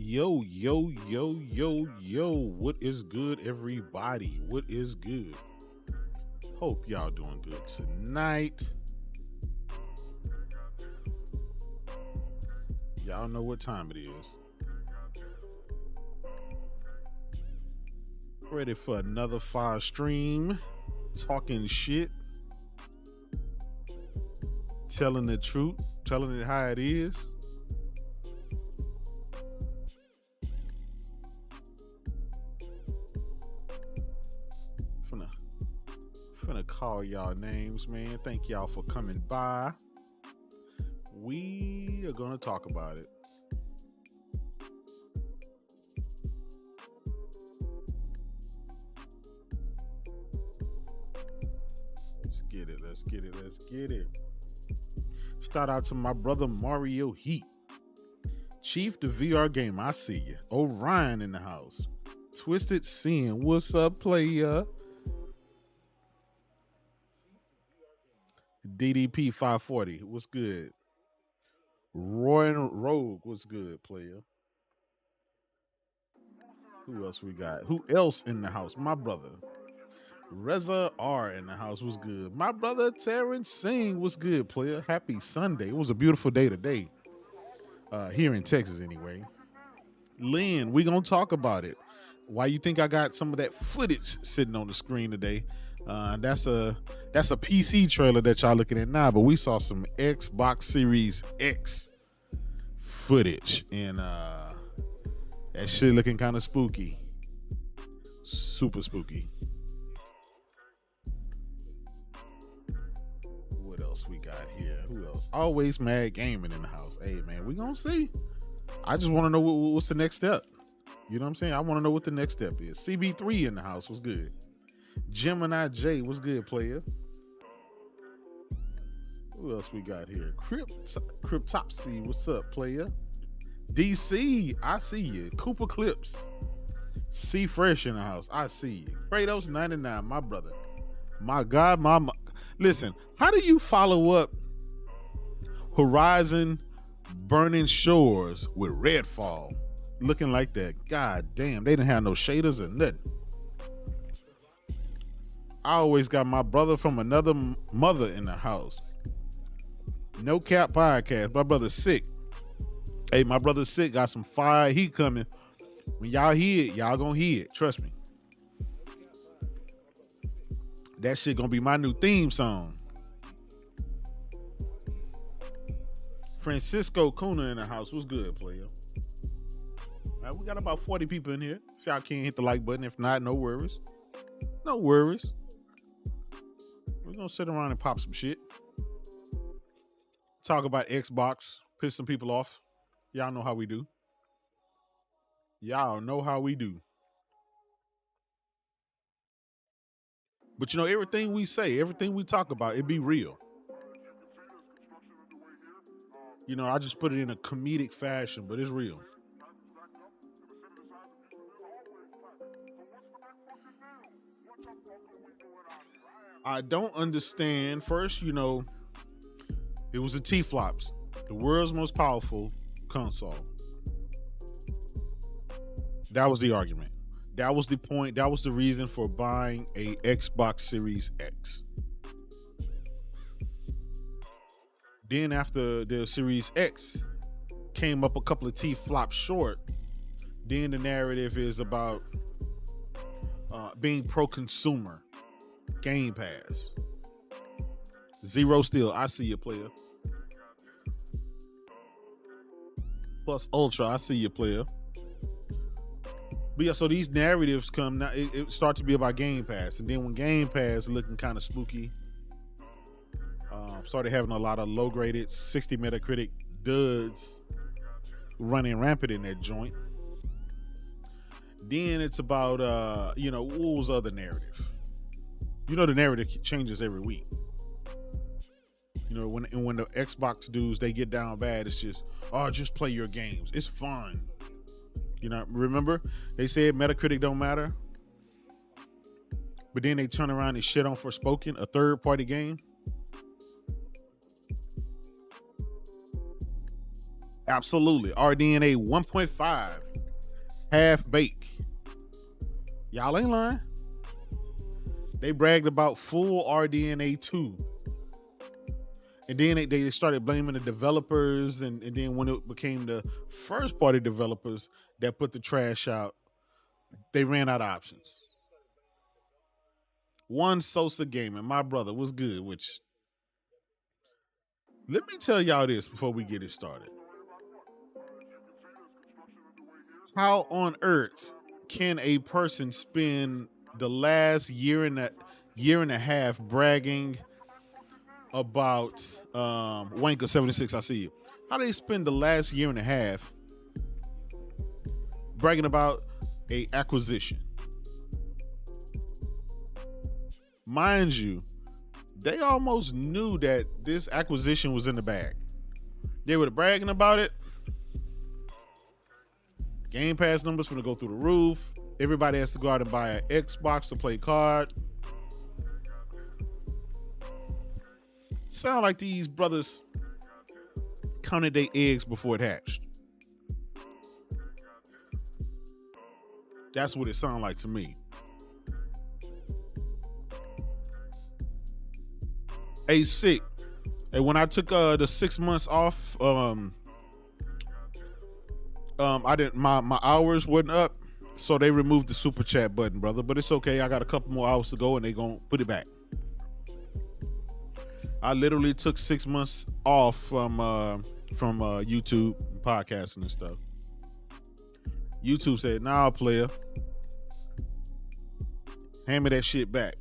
Yo, yo, yo, yo, yo. What is good, everybody? What is good? Hope y'all doing good tonight. Y'all know what time it is. Ready for another fire stream. Talking shit. Telling the truth. Telling it how it is. Finna call y'all names, man. Thank y'all for coming by. We are gonna talk about it. Let's get it. Let's get it. Let's get it. Shout out to my brother Mario Heat. Chief the VR game. I see you. Orion in the house. Twisted Sin. What's up, player? DDP 540. What's good? Roy Rogue. What's good, player? Who else we got? Who else in the house? My brother. Reza R in the house was good. My brother Terrence Singh was good, player. Happy Sunday. It was a beautiful day today. Here in Texas, anyway. Lynn, we gonna talk about it. Why you think I got some of that footage sitting on the screen today? That's a PC trailer that y'all looking at now, but we saw some Xbox Series X footage, and that shit looking kind of spooky. Super spooky. What else we got here? Who else? Always Mad Gaming in the house. Hey, man, we gonna see. I just want to know what's the next step. You know what I'm saying? I want to know what the next step is. CB3 in the house was good. Gemini J was good, player. Who else we got here? Cryptopsy, what's up, player? DC, I see you. Cooper Clips. C Fresh in the house. I see you. Kratos 99, my brother. My God, listen, how do you follow up Horizon Burning Shores with Redfall? Looking like that. God damn, they didn't have no shaders or nothing. I always got my brother from another mother in the house. No Cap Podcast. My brother's sick. Hey, my brother's sick. Got some fire heat coming. When y'all hear it, y'all gonna hear it. Trust me. That shit gonna be my new theme song. Francisco Kuna in the house. What's good, player? All right, we got about 40 people in here. If y'all can't hit the like button, if not, no worries. No worries. We're gonna sit around and pop some shit. Talk about Xbox. Piss some people off. Y'all know how we do. Y'all know how we do. But you know, everything we say, everything we talk about, it be real. You know, I just put it in a comedic fashion, but it's real. I don't understand. First, you know, it was the T-flops, the world's most powerful console. That was the argument. That was the point. That was the reason for buying a Xbox Series X. Then after the Series X came up a couple of T-flops short, then the narrative is about being pro-consumer. Game Pass. Zero Steel, I see you, player. Plus Ultra, I see you, player. But yeah, so these narratives come now. It starts to be about Game Pass, and then when Game Pass looking kind of spooky, started having a lot of low-graded 60 Metacritic duds running rampant in that joint. Then it's about you know, what was the other narrative? You know, the narrative changes every week. You know, when the Xbox dudes, they get down bad, it's just, oh, just play your games. It's fun. You know, remember they said Metacritic don't matter, but then they turn around and shit on Forspoken, a third-party game. Absolutely. RDNA 1.5, half bake. Y'all ain't lying. They bragged about full RDNA 2. And then they started blaming the developers, and then when it became the first party developers that put the trash out, they ran out of options. One Sosa Gaming, my brother, was good, which, let me tell y'all this before we get it started. How on earth can a person spend the last year and a half bragging about Wanker 76, I see you. How do they spend the last year and a half bragging about a acquisition? Mind you, they almost knew that this acquisition was in the bag. They were bragging about it. Game Pass numbers going to go through the roof. Everybody has to go out and buy an Xbox to play COD. Sound like these brothers counted their eggs before it hatched. That's what it sounded like to me. Hey, sick. Hey, when I took the 6 months off, I didn't. My hours wasn't up, so they removed the super chat button, brother. But it's okay. I got a couple more hours to go, and they gonna put it back. I literally took 6 months off from YouTube and podcasting and stuff. YouTube said, "Nah, player, hand me that shit back."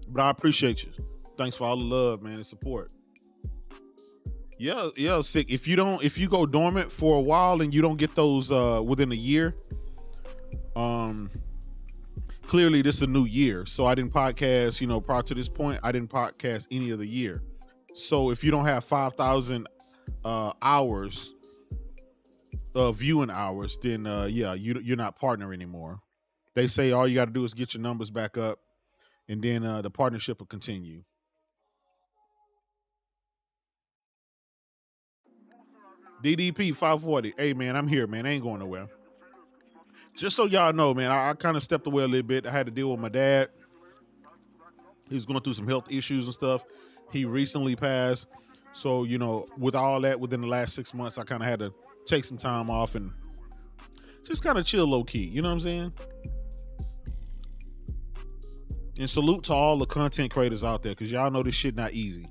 But I appreciate you. Thanks for all the love, man, and support. Yeah, sick. If you go dormant for a while and you don't get those within a year, clearly this is a new year. So I didn't podcast, prior to this point, I didn't podcast any of the year. So if you don't have 5,000 hours, viewing hours, then yeah, you're not partner anymore. They say all you got to do is get your numbers back up, and then the partnership will continue. DDP 540. Hey man, I'm here, man. I ain't going nowhere. Just so y'all know, man, I kind of stepped away a little bit. I had to deal with my dad. He was going through some health issues and stuff. He recently passed. So, you know, with all that within the last 6 months, I kind of had to take some time off and just kind of chill low key. You know what I'm saying? And salute to all the content creators out there, because y'all know this shit not easy.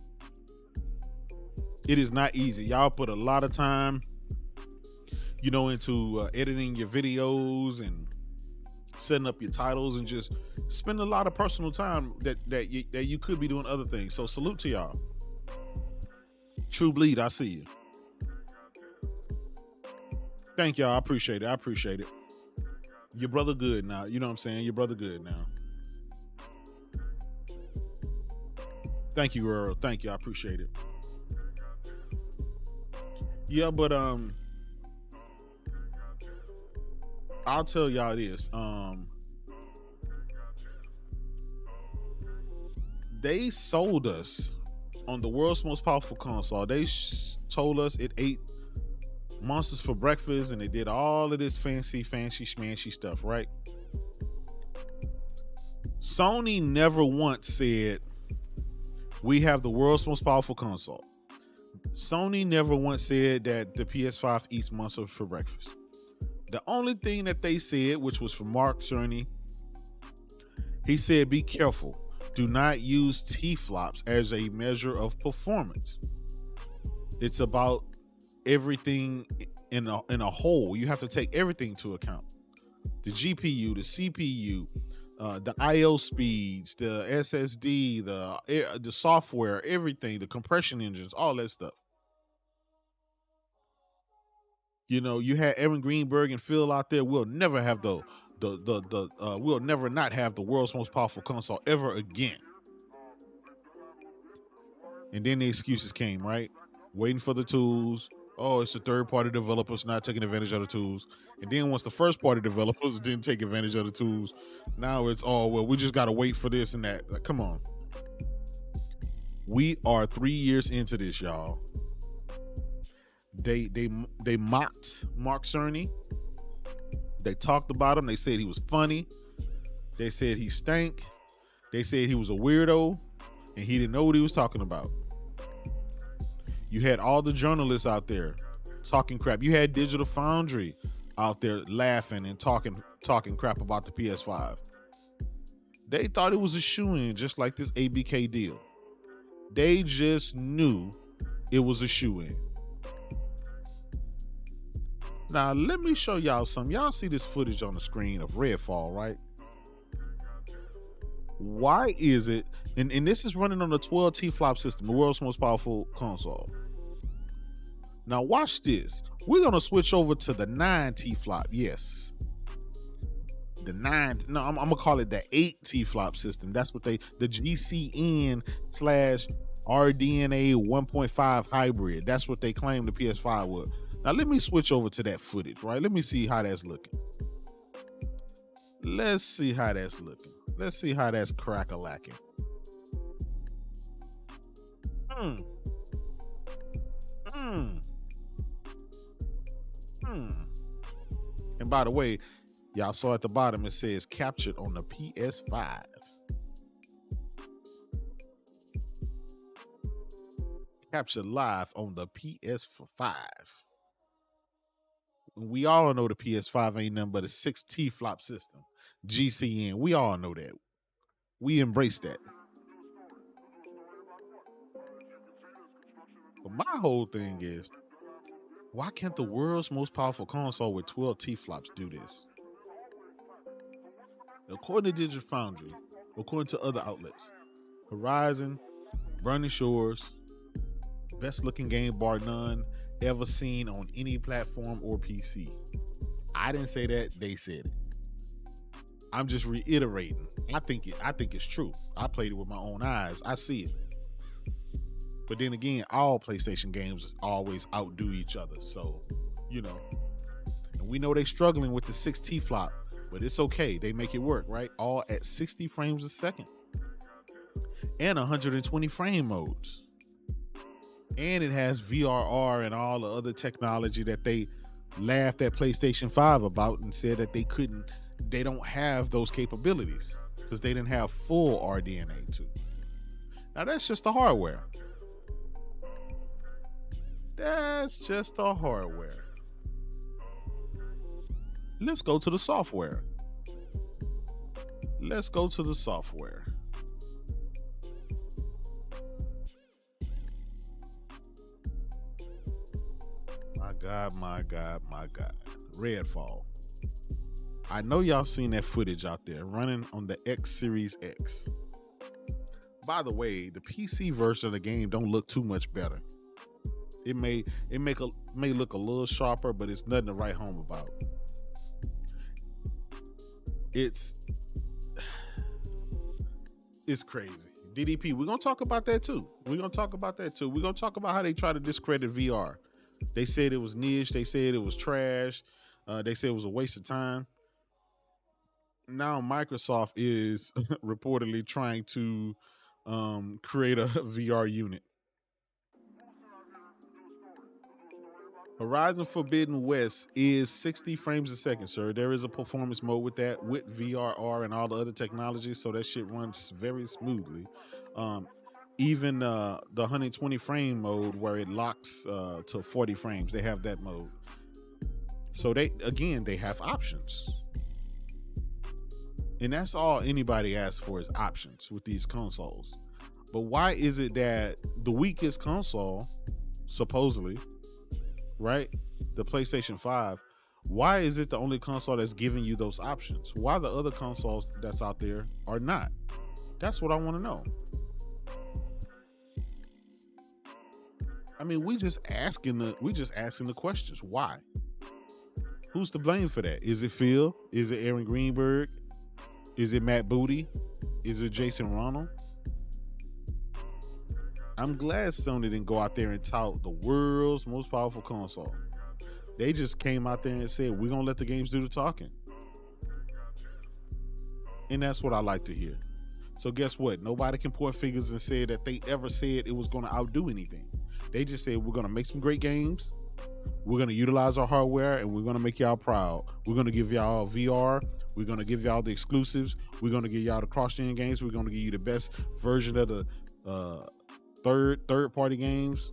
It is not easy. Y'all put a lot of time, you know, into editing your videos and setting up your titles, and just spend a lot of personal time that you could be doing other things. So salute to y'all. True Bleed, I see you. Thank y'all. I appreciate it. I appreciate it. Your brother good now. You know what I'm saying? Your brother good now. Thank you, Earl. Thank you. I appreciate it. Yeah, but I'll tell y'all this. They sold us on the world's most powerful console. They told us it ate monsters for breakfast, and they did all of this fancy schmancy stuff, right? Sony never once said we have the world's most powerful console. Sony never once said that the PS5 eats monsters for breakfast. The only thing that they said, which was from Mark Cerny, he said, be careful. Do not use T-flops as a measure of performance. It's about everything in a whole. You have to take everything into account. The GPU, the CPU, the I/O speeds, the SSD, the software, everything, the compression engines, all that stuff. You know, you had Aaron Greenberg and Phil out there. We'll never have we'll never not have the world's most powerful console ever again. And then the excuses came, right? Waiting for the tools. Oh, it's the third-party developers not taking advantage of the tools. And then once the first-party developers didn't take advantage of the tools, now it's, oh, well, we just got to wait for this and that. Like, come on. We are 3 years into this, y'all. They mocked Mark Cerny. They talked about him. They said he was funny. They said he stank. They said he was a weirdo, and he didn't know what he was talking about. You had all the journalists out there talking crap. You had Digital Foundry out there laughing and talking crap about the PS5. They thought it was a shoo-in, just like this ABK deal. They just knew it was a shoo-in. Now, let me show y'all something. Y'all see this footage on the screen of Redfall, right? Why is it, and this is running on the 12 T-flop system, the world's most powerful console. Now watch this. We're going to switch over to the 9 T-flop. Yes. The 9, no, I'm going to call it the 8 T-flop system. That's what the GCN/RDNA 1.5 hybrid. That's what they claim the PS5 was. Now let me switch over to that footage, right? Let me see how that's looking. Let's see how that's looking. Let's see how that's crack-a-lacking. And by the way, y'all saw at the bottom, it says captured on the PS5. Captured live on the PS5. We all know the PS5 ain't nothing but a 6 T-flop system. GCN. We all know that. We embrace that. But my whole thing is, why can't the world's most powerful console with 12 T-flops do this? According to Digital Foundry, according to other outlets, Horizon, Burning Shores, best looking game bar none ever seen on any platform or PC. I didn't say that, they said it. I'm just reiterating. I think it's true. I played it with my own eyes. I see it. But then again, all PlayStation games always outdo each other. So, and we know they're struggling with the 6T flop, but it's okay. They make it work, right? All at 60 frames a second and 120 frame modes. And it has VRR and all the other technology that they laughed at PlayStation 5 about and said that they don't have those capabilities because they didn't have full RDNA 2. Now that's just the hardware. That's just the hardware. Let's go to the software. My God. Redfall. I know y'all seen that footage out there running on the X Series X. By the way, the PC version of the game don't look too much better. It may look a little sharper, but it's nothing to write home about. It's crazy. DDP, we're gonna talk about that too. We're gonna talk about how they try to discredit VR. They said it was niche. They said it was trash. They said it was a waste of time. Now Microsoft is reportedly trying to create a VR unit. Horizon Forbidden West is 60 frames a second, sir. There is a performance mode with that, with VRR and all the other technologies, so that shit runs very smoothly. Even the 120 frame mode where it locks to 40 frames, they have that mode. So they have options. And that's all anybody asks for is options with these consoles. But why is it that the weakest console, supposedly, right, the PlayStation 5, why is it the only console that's giving you those options? Why the other consoles that's out there are not? That's what I want to know. I mean, we just asking the questions. Why? Who's to blame for that? Is it Phil? Is it Aaron Greenberg? Is it Matt Booty? Is it Jason Ronald? I'm glad Sony didn't go out there and tout the world's most powerful console. They just came out there and said, we're going to let the games do the talking. And that's what I like to hear. So guess what? Nobody can point fingers and say that they ever said it was going to outdo anything. They just said, we're going to make some great games. We're going to utilize our hardware and we're going to make y'all proud. We're going to give y'all VR. We're going to give y'all the exclusives. We're going to give y'all the cross-gen games. We're going to give you the best version of the third-party games.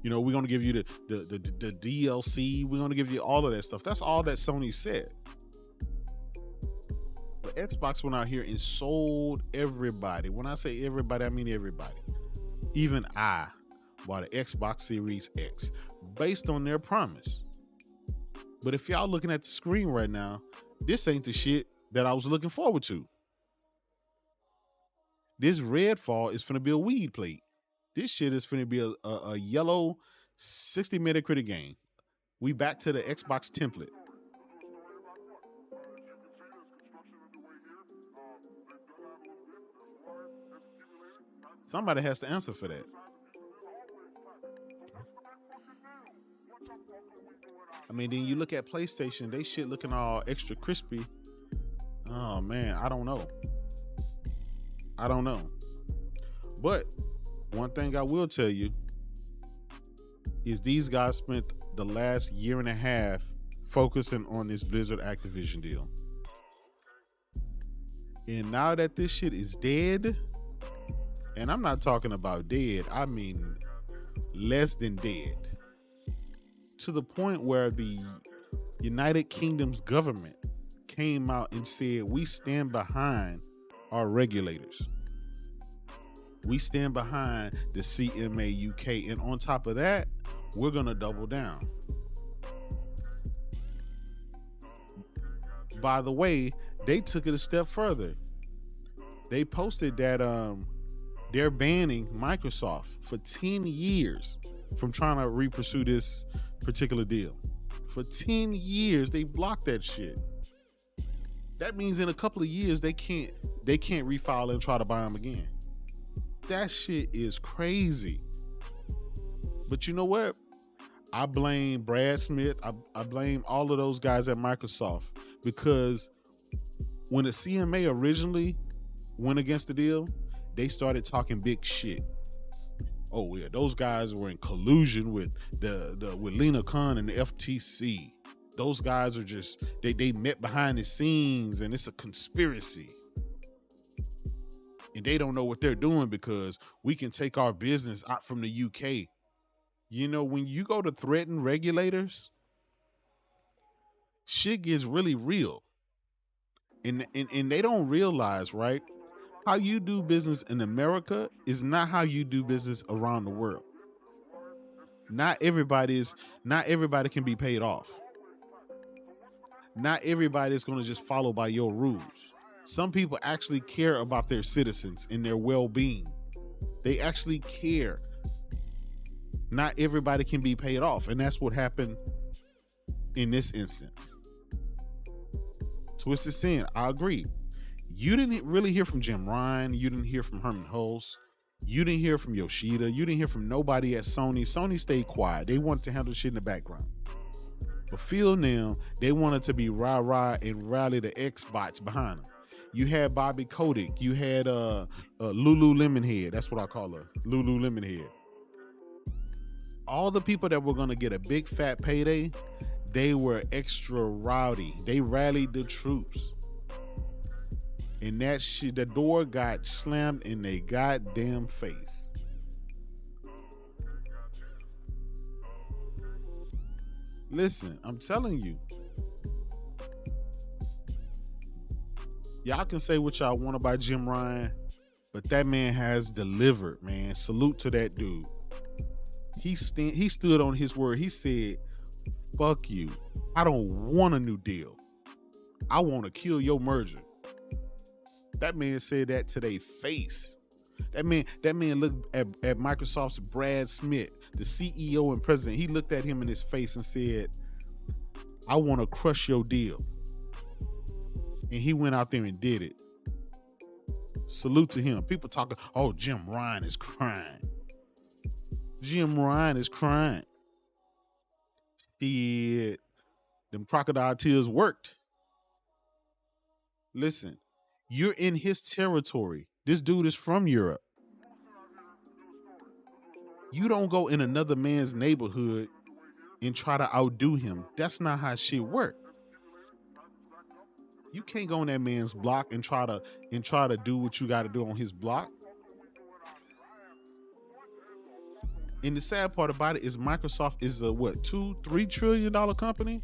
We're going to give you the DLC. We're going to give you all of that stuff. That's all that Sony said. But Xbox went out here and sold everybody. When I say everybody, I mean everybody. Even I bought an Xbox Series X based on their promise. But if y'all looking at the screen right now, this ain't the shit that I was looking forward to. This Redfall is finna be a weed plate. This shit is finna be a yellow 60 Metacritic game. We back to the Xbox template. Somebody has to answer for that. I mean, then you look at PlayStation, they shit looking all extra crispy. Oh man, I don't know. But one thing I will tell you is these guys spent the last year and a half focusing on this Blizzard Activision deal. And now that this shit is dead, and I'm not talking about dead, I mean less than dead, to the point where the United Kingdom's government came out and said, we stand behind our regulators. We stand behind the CMA UK. And on top of that, we're going to double down. By the way, they took it a step further. They posted that they're banning Microsoft for 10 years from trying to re-pursue this particular deal. For 10 years, they blocked that shit. That means in a couple of years, they can't refile and try to buy them again. That shit is crazy. But you know what? I blame Brad Smith. I blame all of those guys at Microsoft, because when the CMA originally went against the deal, they started talking big shit. Oh yeah, those guys were in collusion with with Lena Khan and the FTC. Those guys are just they met behind the scenes and it's a conspiracy. And they don't know what they're doing because we can take our business out from the UK. You know, when you go to threaten regulators, shit gets really real. And they don't realize, right? How you do business in America is not how you do business around the world. Not everybody can be paid off. Not everybody is going to just follow by your rules. Some people actually care about their citizens and their well-being. They actually care. Not everybody can be paid off. And that's what happened in this instance. Twisted Sin, I agree. You didn't really hear from Jim Ryan. You didn't hear from Herman Hulse. You didn't hear from Yoshida. You didn't hear from nobody at Sony. Sony stayed quiet. They wanted to handle shit in the background. But Phil now, they wanted to be rah-rah and rally the Xbots behind them. You had Bobby Kotick. You had Lulu Lemonhead. That's what I call her, Lulu Lemonhead. All the people that were going to get a big fat payday, they were extra rowdy. They rallied the troops. And that shit, the door got slammed in their goddamn face. Listen, I'm telling you. Y'all can say what y'all want about Jim Ryan, but that man has delivered, man. Salute to that dude. He stood on his word. He said, fuck you. I don't want a new deal. I want to kill your merger. That man said that to their face. That man looked at Microsoft's Brad Smith, the CEO and president. He looked at him in his face and said, I want to crush your deal. And he went out there and did it. Salute to him. People talking, oh, Jim Ryan is crying. Jim Ryan is crying. Shit. Them crocodile tears worked. Listen, you're in his territory. This dude is from Europe. You don't go in another man's neighborhood and try to outdo him. That's not how shit work. You can't go on that man's block and try to do what you got to do on his block. And the sad part about it is Microsoft is a $2-3 trillion company.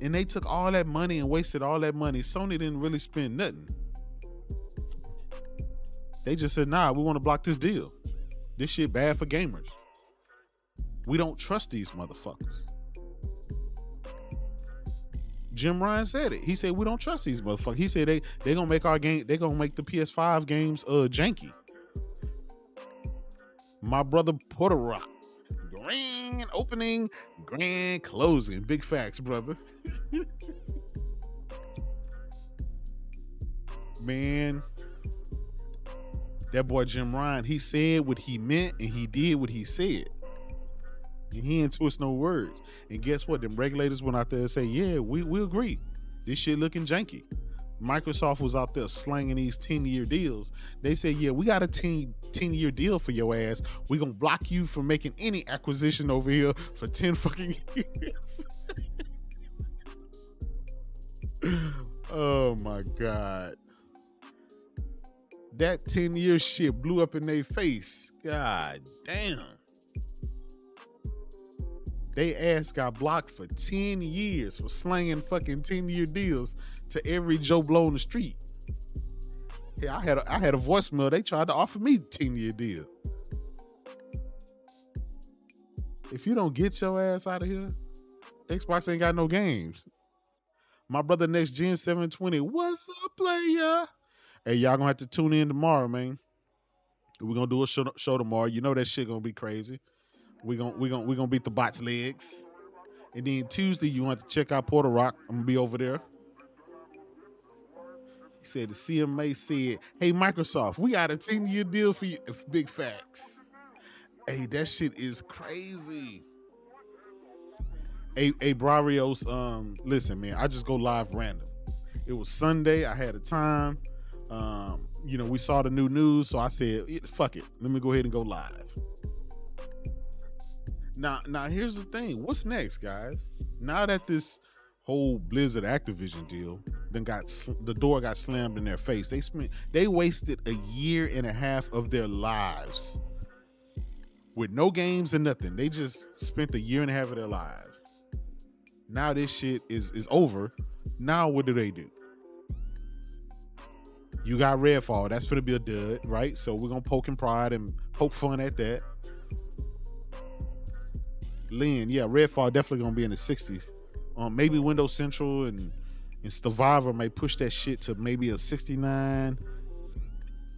And they took all that money and wasted all that money. Sony didn't really spend nothing. They just said, nah, we want to block this deal. This shit bad for gamers. We don't trust these motherfuckers. Jim Ryan said it. He said, we don't trust these motherfuckers. He said they gonna make our game, they gonna make the PS5 games janky. My brother Puerto Rock. Grand opening, grand closing. Big facts, brother. Man, that boy Jim Ryan, he said what he meant and he did what he said. And he didn't twist no words. And guess what? Them regulators went out there and say, yeah, we agree. This shit looking janky. Microsoft was out there slanging these 10-year deals. They said, yeah, we got a 10-year deal for your ass. We're going to block you from making any acquisition over here for 10 fucking years. Oh my God. That 10-year shit blew up in their face. God damn. They ass got blocked for 10 years for slanging fucking 10-year deals to every Joe Blow on the street. Yeah, I had a voicemail. They tried to offer me a 10-year deal. If you don't get your ass out of here, Xbox ain't got no games. My brother Next Gen 720, what's up, player? Hey, y'all gonna have to tune in tomorrow, man. We're gonna do a show tomorrow. You know that shit gonna be crazy. We're gonna beat the bots' legs. And then Tuesday, you want to check out Puerto Rock. I'm gonna be over there. He said the CMA said, "Hey Microsoft, we got a 10-year deal for you." Big facts. Hey, that shit is crazy. Hey Barrios, listen, man, I just go live random. It was Sunday. I had a time. We saw the new news, so I said, "Fuck it, let me go ahead and go live." Now, here's the thing. What's next, guys? Now that this whole Blizzard Activision deal then the door got slammed in their face, they wasted a year and a half of their lives with no games and nothing. They just spent a year and a half of their lives. Now this shit is over. Now what do? You got Redfall. That's gonna be a dud, right? So we're gonna poke and pride and poke fun at that. Lynn, yeah, Redfall definitely gonna be in the 60s. Maybe Windows Central and Survivor may push that shit to maybe a 69,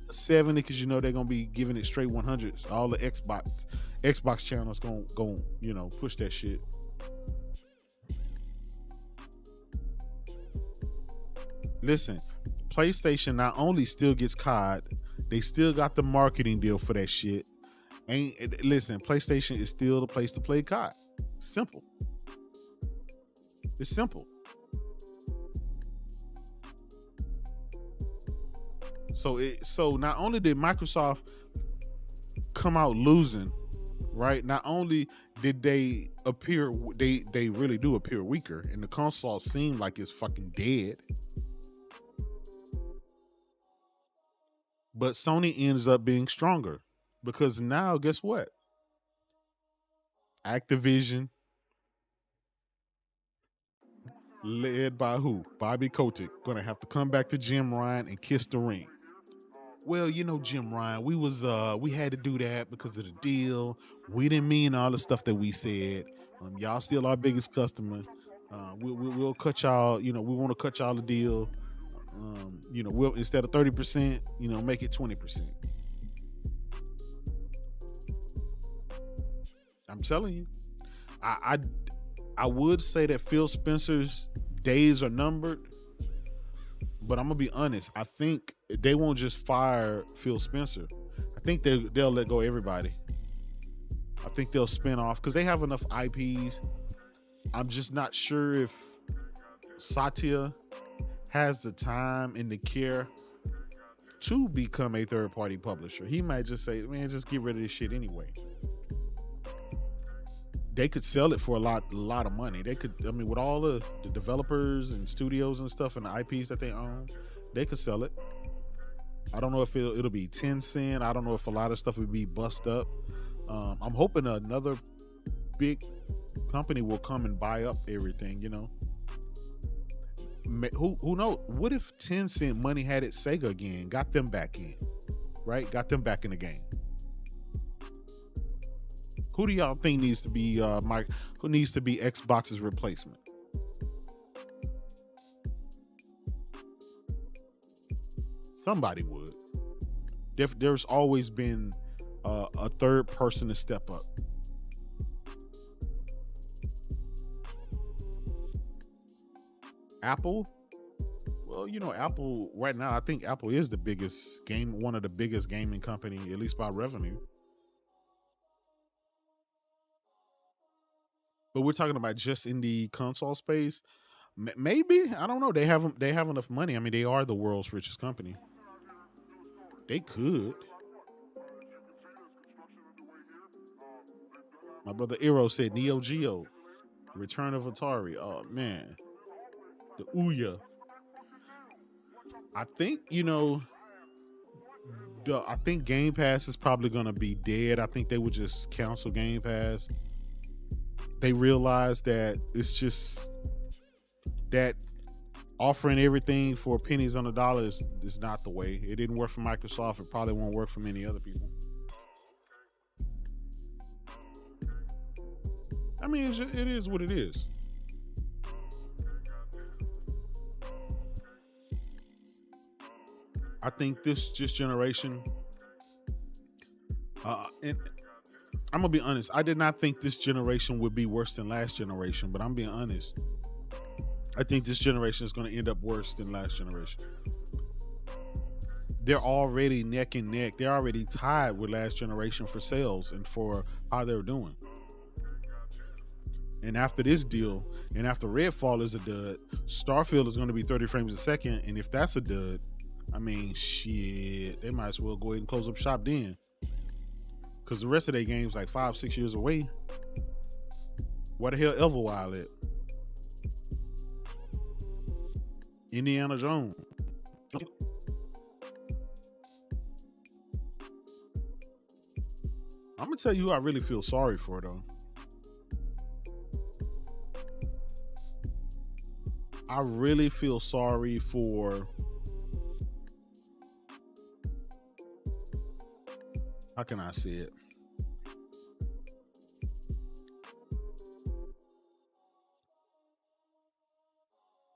70, because they're gonna be giving it straight 100s. All the Xbox channels gonna push that shit. Listen, PlayStation not only still gets COD, they still got the marketing deal for that shit. Listen, PlayStation is still the place to play COD. Simple. It's simple. So not only did Microsoft come out losing, right? Not only did they appear, they really do appear weaker, and the console seemed like it's fucking dead. But Sony ends up being stronger because now, guess what? Activision, led by who? Bobby Kotick, gonna have to come back to Jim Ryan and kiss the ring. Well, Jim Ryan, we had to do that because of the deal. We didn't mean all the stuff that we said. Y'all still our biggest customer. We'll cut y'all. We want to cut y'all the deal. We'll, instead of 30%, make it 20%. I'm telling you, I would say that Phil Spencer's days are numbered, but I'm gonna be honest. I think they won't just fire Phil Spencer. I think they'll let go everybody. I think they'll spin off because they have enough IPs. I'm just not sure if Satya has the time and the care to become a third-party publisher. He might just say, "Man, just get rid of this shit anyway." They could sell it for a lot of money. They could, with all the developers and studios and stuff and the IPs that they own, they could sell it. I don't know if it'll be 10 cents. I don't know if a lot of stuff would be bust up. I'm hoping another big company will come and buy up everything, Who knows? What if 10 cent money had it Sega again, got them back in, right? Got them back in the game. Who do y'all think needs to be who needs to be Xbox's replacement? Somebody would. There's always been a third person to step up. Apple? Well, Apple right now, I think Apple is one of the biggest gaming company, at least by revenue. But we're talking about just in the console space. Maybe, I don't know. They have enough money. They are the world's richest company. They could. My brother Eero said Neo Geo, Return of Atari. Oh man, the Ouya. I think I think Game Pass is probably gonna be dead. I think they would just cancel Game Pass. They realized that it's just that offering everything for pennies on the dollar is not the way. It didn't work for Microsoft. It probably won't work for many other people. It is what it is. I think this generation, and I'm gonna be honest, I did not think this generation would be worse than last generation, but I'm being honest. I think this generation is gonna end up worse than last generation. they're already neck and neck. They're already tied with last generation for sales and for how they're doing. And after this deal, and after Redfall is a dud, Starfield is going to be 30 frames a second. And if that's a dud, I mean, shit, they might as well go ahead and close up shop then. Because the rest of their game's like 5-6 years away. Where the hell Everwild at? Indiana Jones. I'm going to tell you who I really feel sorry for, though. I really feel sorry for, how can I say it?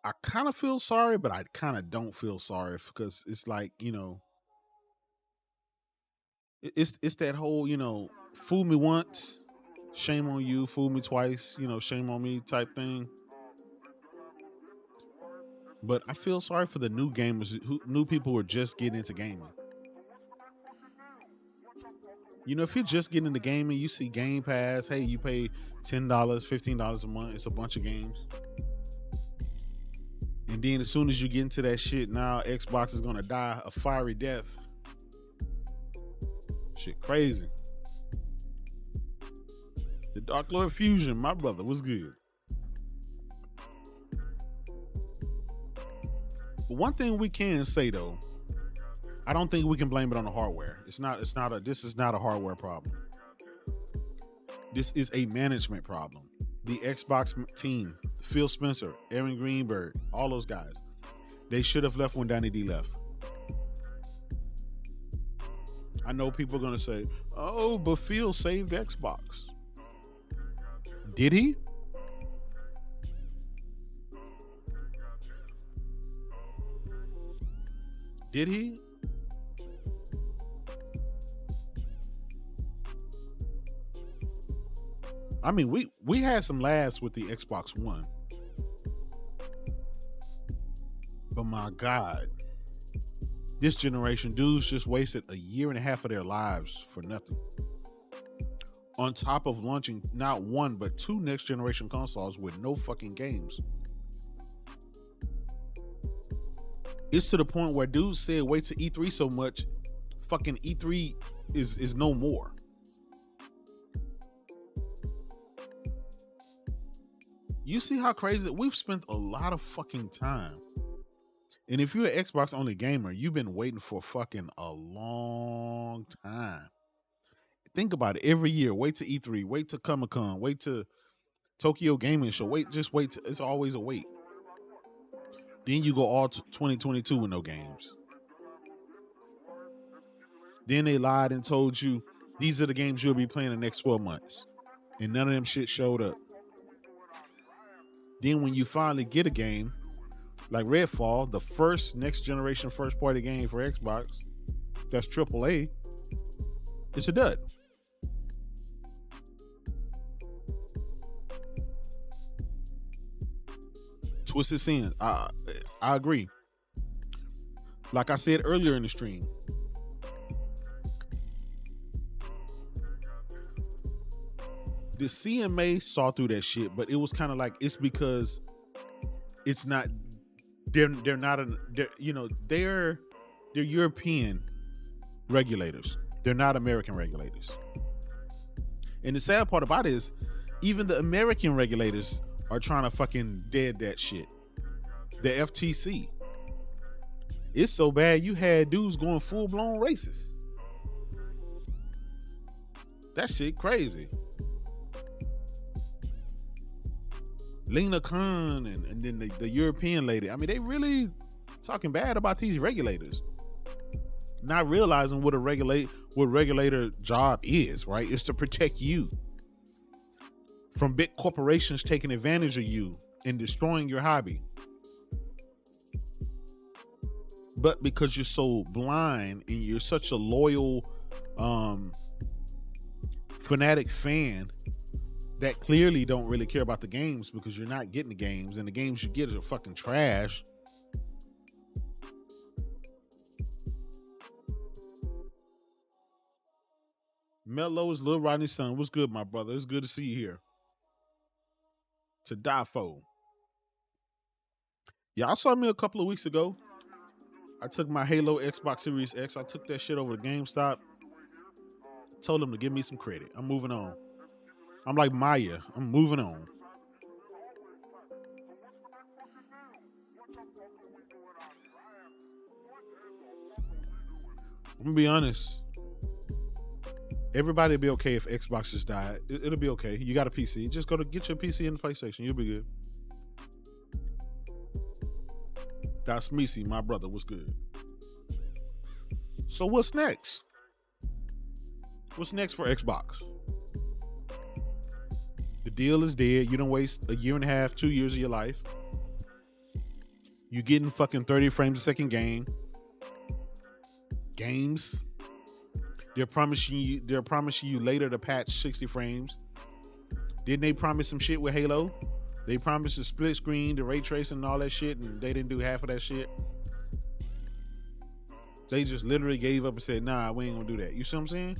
I kind of feel sorry, but I kind of don't feel sorry, because it's like, you know, it's that whole, you know, fool me once, shame on you, fool me twice, you know, shame on me type thing. But I feel sorry for the new gamers, new people who are just getting into gaming. You know, if you're just getting into gaming, you see Game Pass, hey, you pay $10, $15 a month, it's a bunch of games. And then as soon as you get into that shit, now Xbox is gonna die a fiery death. Shit crazy. The Dark Lord Fusion, my brother, was good. But one thing we can say though, I don't think we can blame it on the hardware. This is not a hardware problem. This is a management problem. The Xbox team, Phil Spencer, Aaron Greenberg, all those guys, they should have left when Danny D left. I know people are gonna say, oh, but Phil saved Xbox. Did he? Did he? I mean, we had some laughs with the Xbox One. But my God, this generation, dudes just wasted a year and a half of their lives for nothing. On top of launching not one, but 2 next generation consoles with no fucking games. It's to the point where dudes said wait to E3 so much, fucking E3 is no more. You see how crazy we've spent a lot of fucking time. And if you're an Xbox only gamer, you've been waiting for fucking a long time. Think about it. Every year, wait to E3, wait to Comic-Con, wait to Tokyo Gaming Show, just wait. It's always a wait. Then you go all 2022 with no games. Then they lied and told you these are the games you'll be playing the next 12 months. And none of them shit showed up. Then when you finally get a game, like Redfall, the first next generation first party game for Xbox, that's AAA, it's a dud. Twisted Sin, I agree. Like I said earlier in the stream, the CMA saw through that shit, but it was kind of like, it's because it's not, they're not, they're European regulators. They're not American regulators. And the sad part about it is, even the American regulators are trying to fucking dead that shit. The FTC. It's so bad you had dudes going full-blown racist. That shit crazy. Lena Khan and then the European lady. I mean, they really talking bad about these regulators. Not realizing what regulator job is, right? It's to protect you from big corporations taking advantage of you and destroying your hobby. But because you're so blind and you're such a loyal fanatic fan that clearly don't really care about the games, because you're not getting the games, and the games you get are fucking trash. Mello is Lil Rodney's son. What's good, my brother? It's good to see you here. To die for. Y'all saw me a couple of weeks ago. I took my Halo Xbox Series X. I took that shit over to GameStop. Told them to give me some credit. I'm moving on. I'm like Maya. I'm moving on. I'm gonna be honest. Everybody will be okay if Xbox just died. It'll be okay. You got a PC. Just go to get your PC and the PlayStation. You'll be good. That's Misi, my brother. What's good? So what's next? What's next for Xbox? The deal is dead. You don't waste a year and a half, 2 years of your life. You getting fucking 30 frames a second games. They're promising you later to patch 60 frames. Didn't they promise some shit with Halo? They promised a split screen, the ray tracing and all that shit, and they didn't do half of that shit. They just literally gave up and said, nah, we ain't gonna do that. You see what I'm saying?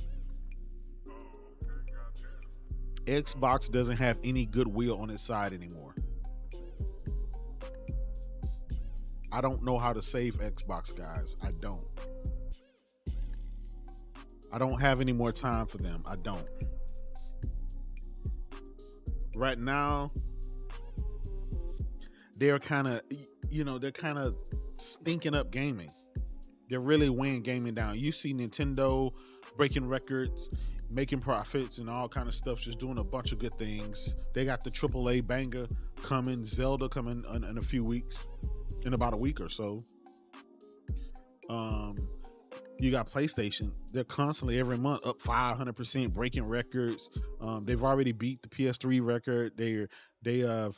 Xbox doesn't have any goodwill on its side anymore. I don't know how to save Xbox, guys. I don't have any more time for them. I don't. Right now, they're kind of stinking up gaming. They're really weighing gaming down. You see Nintendo breaking records, making profits and all kind of stuff, just doing a bunch of good things. They got the AAA banger coming, Zelda coming in a few weeks, in about a week or so. You got PlayStation. They're constantly every month up 500%, breaking records. They've already beat the PS3 record. They have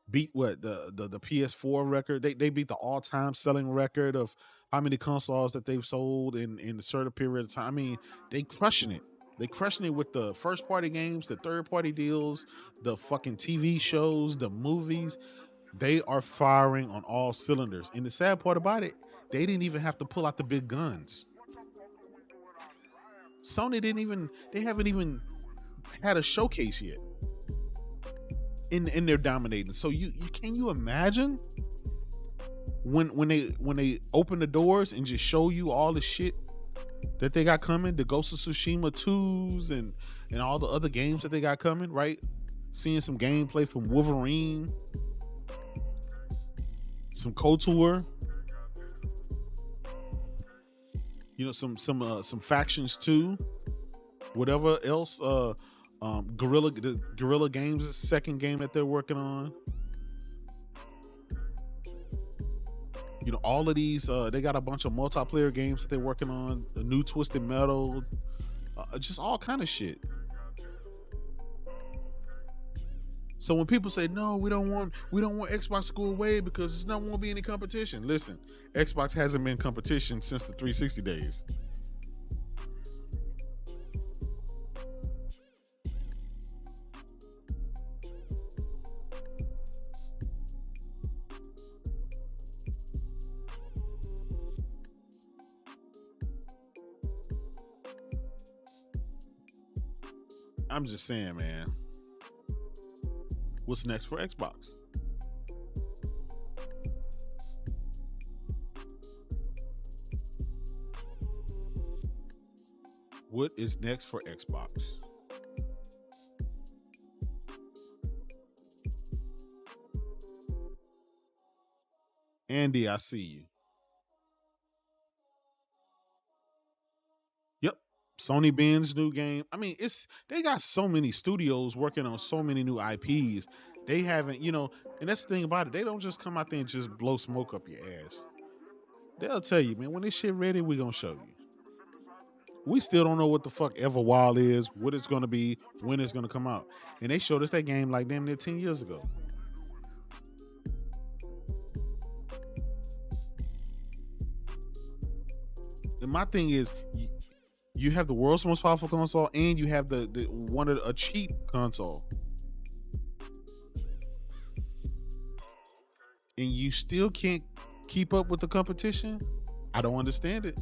beat what the PS4 record. They beat the all-time selling record of how many consoles that they've sold in a certain period of time. I mean, they crushing it. They crushing it with the first party games, the third party deals, the fucking TV shows, the movies. They are firing on all cylinders. And the sad part about it, they didn't even have to pull out the big guns. Sony they haven't even had a showcase yet. And they're dominating. So can you imagine when they open the doors and just show you all the shit that they got coming, the Ghost of Tsushima 2s and all the other games that they got coming, right? Seeing some gameplay from Wolverine, some KOTOR, some factions too, whatever else. Guerrilla Games' second game that they're working on. All of these, they got a bunch of multiplayer games that they're working on. The new Twisted Metal, just all kind of shit. So when people say no, we don't want Xbox to go away because there's not won't be any competition. Listen, Xbox hasn't been competition since the 360 days. I'm just saying, man. What's next for Xbox? What is next for Xbox? Andy, I see you. Yep. Sony Ben's new game. I mean, they got so many studios working on so many new IPs. They haven't, and that's the thing about it. They don't just come out there and just blow smoke up your ass. They'll tell you, man, when this shit ready, we gonna show you. We still don't know what the fuck Everwild is, what it's gonna be, when it's gonna come out. And they showed us that game like damn near 10 years ago. And my thing is, you have the world's most powerful console, and you have the one of a cheap console, and you still can't keep up with the competition. I don't understand it.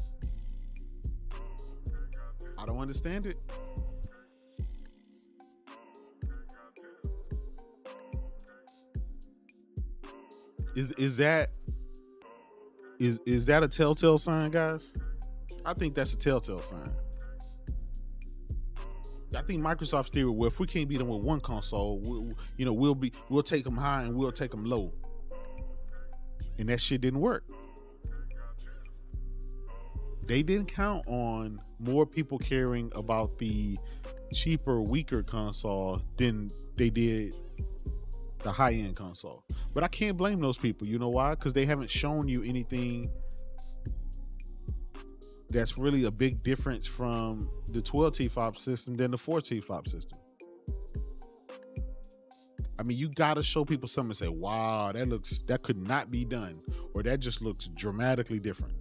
Is that is that a telltale sign, guys? I think that's a telltale sign. I think Microsoft's theory, well, if we can't beat them with one console, we'll take them high and we'll take them low, and that shit didn't work. They didn't count on more people caring about the cheaper, weaker console than they did the high-end console. But I can't blame those people. You know why? Because they haven't shown you anything that's really a big difference from the 12 T-flop system than the 4 T-flop system. I mean, you gotta show people something and say, wow, that could not be done, or that just looks dramatically different.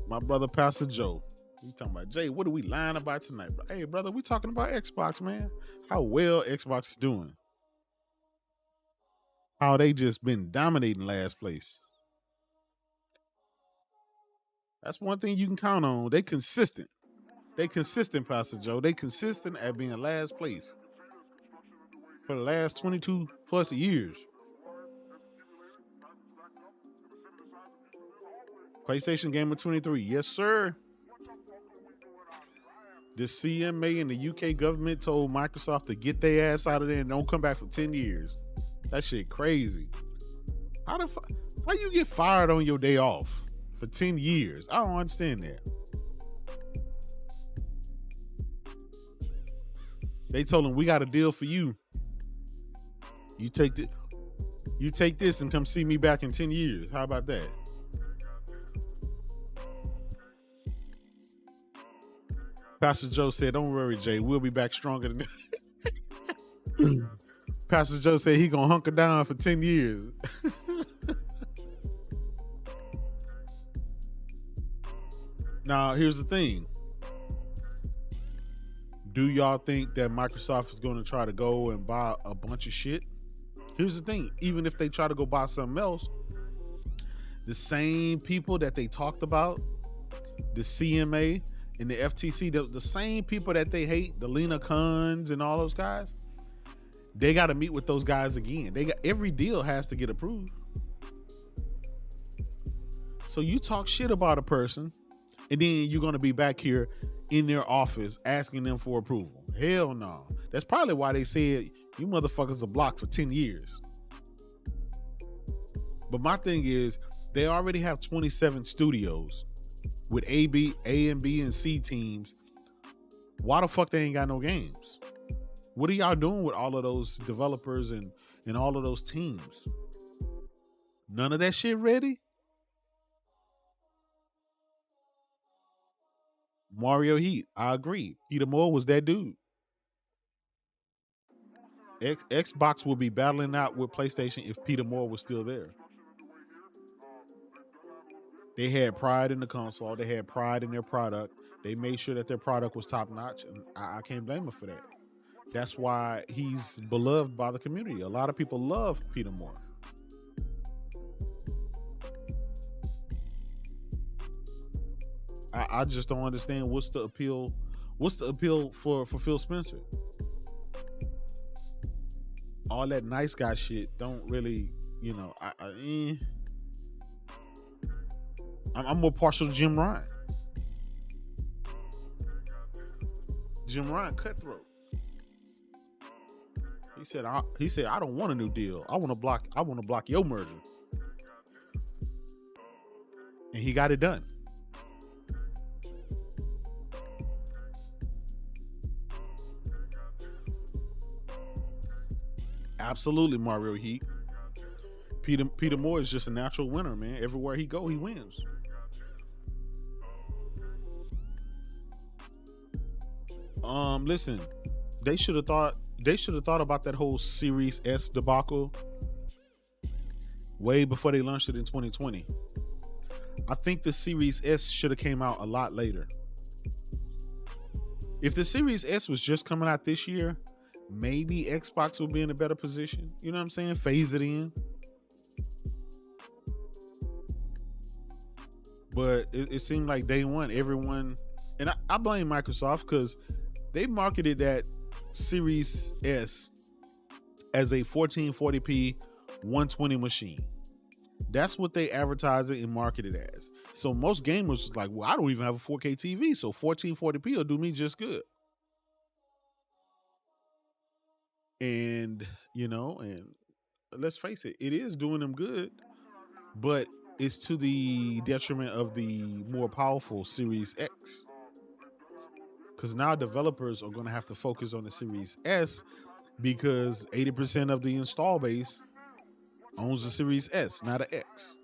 My brother Pastor Joe, he talking about, Jay, what are we lying about tonight? Hey, brother, we talking about Xbox, man. How well Xbox is doing. How they just been dominating last place. That's one thing you can count on. They consistent. They consistent, Pastor Joe. They consistent at being last place for the last 22 plus years. PlayStation Gamer 23. Yes, sir. The CMA and the UK government told Microsoft to get their ass out of there and don't come back for 10 years. That shit crazy. Why you get fired on your day off for 10 years? I don't understand that. They told him, we got a deal for you. You take this and come see me back in 10 years. How about that? Pastor Joe said, don't worry, Jay. We'll be back stronger than this. Pastor Joe said he gonna hunker down for 10 years. Now, here's the thing. Do y'all think that Microsoft is going to try to go and buy a bunch of shit? Here's the thing. Even if they try to go buy something else, the same people that they talked about, the CMA and the FTC, the same people that they hate, the Lena Kuns and all those guys, they got to meet with those guys again. Every deal has to get approved. So you talk shit about a person, and then you're going to be back here in their office asking them for approval. Hell no. That's probably why they said you motherfuckers are blocked for 10 years. But my thing is, they already have 27 studios with A, and B, and C teams. Why the fuck they ain't got no games? What are y'all doing with all of those developers and all of those teams? None of that shit ready? Mario Heat, I agree. Peter Moore was that dude. Xbox would be battling out with PlayStation if Peter Moore was still there. They had pride in the console. They had pride in their product. They made sure that their product was top notch, and I can't blame them for that. That's why he's beloved by the community. A lot of people love Peter Moore. I just don't understand what's the appeal. What's the appeal for Phil Spencer? All that nice guy shit don't really, I'm more partial to Jim Ryan. Jim Ryan cutthroat. He said I don't want a new deal. I want to block your merger. And he got it done. Absolutely, Mario Heat. Peter Moore is just a natural winner, man. Everywhere he go, he wins. Listen, they should have thought about that whole Series S debacle way before they launched it in 2020. I think the Series S should have came out a lot later. If the Series S was just coming out this year, maybe Xbox would be in a better position. You know what I'm saying? Phase it in. But it seemed like day one, everyone And I blame Microsoft because they marketed that Series S as a 1440p 120 machine. That's what they advertised it and marketed as. So most gamers was like, well, I don't even have a 4K TV, so 1440p will do me just good. And, and let's face it, it is doing them good, but it's to the detriment of the more powerful Series X. Because now developers are going to have to focus on the Series S because 80% of the install base owns the Series S, not an X.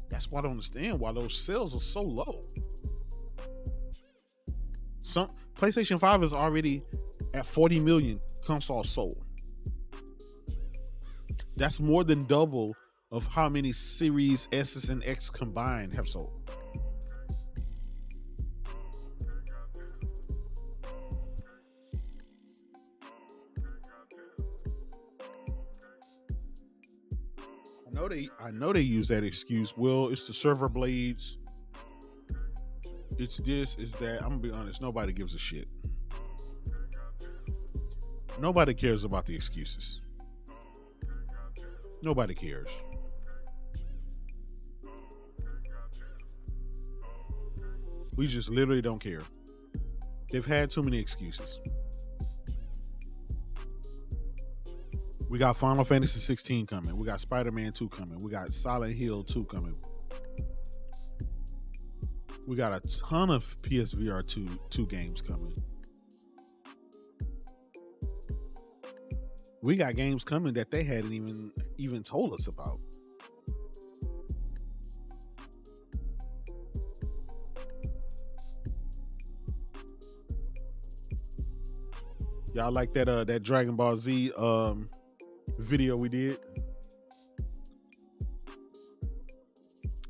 That's why I don't understand why those sales are so low. Some PlayStation 5 is already at 40 million consoles sold. That's more than double of how many Series S and X combined have sold. I know they use that excuse. Well, it's the server blades. It's this, it's that. I'm gonna be honest, nobody gives a shit. Nobody cares about the excuses. Nobody cares. We just literally don't care. They've had too many excuses. We got Final Fantasy 16 coming. We got Spider-Man 2 coming. We got Silent Hill 2 coming. We got a ton of PSVR 2 games coming. We got games coming that they hadn't even told us about. Y'all like that Dragon Ball Z video we did?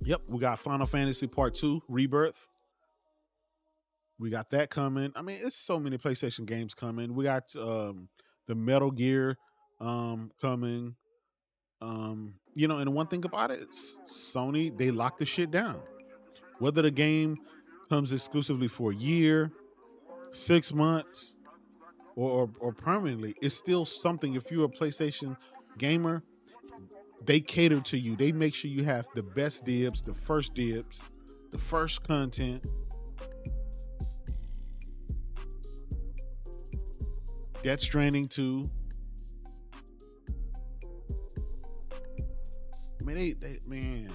Yep, we got Final Fantasy Part 2 Rebirth. We got that coming. I mean, it's so many PlayStation games coming. We got the Metal Gear coming. And the one thing about it is Sony, they lock the shit down. Whether the game comes exclusively for a year, 6 months, or permanently, it's still something. If you're a PlayStation gamer, they cater to you. They make sure you have the best dibs, the first content. Death Stranding 2. I mean,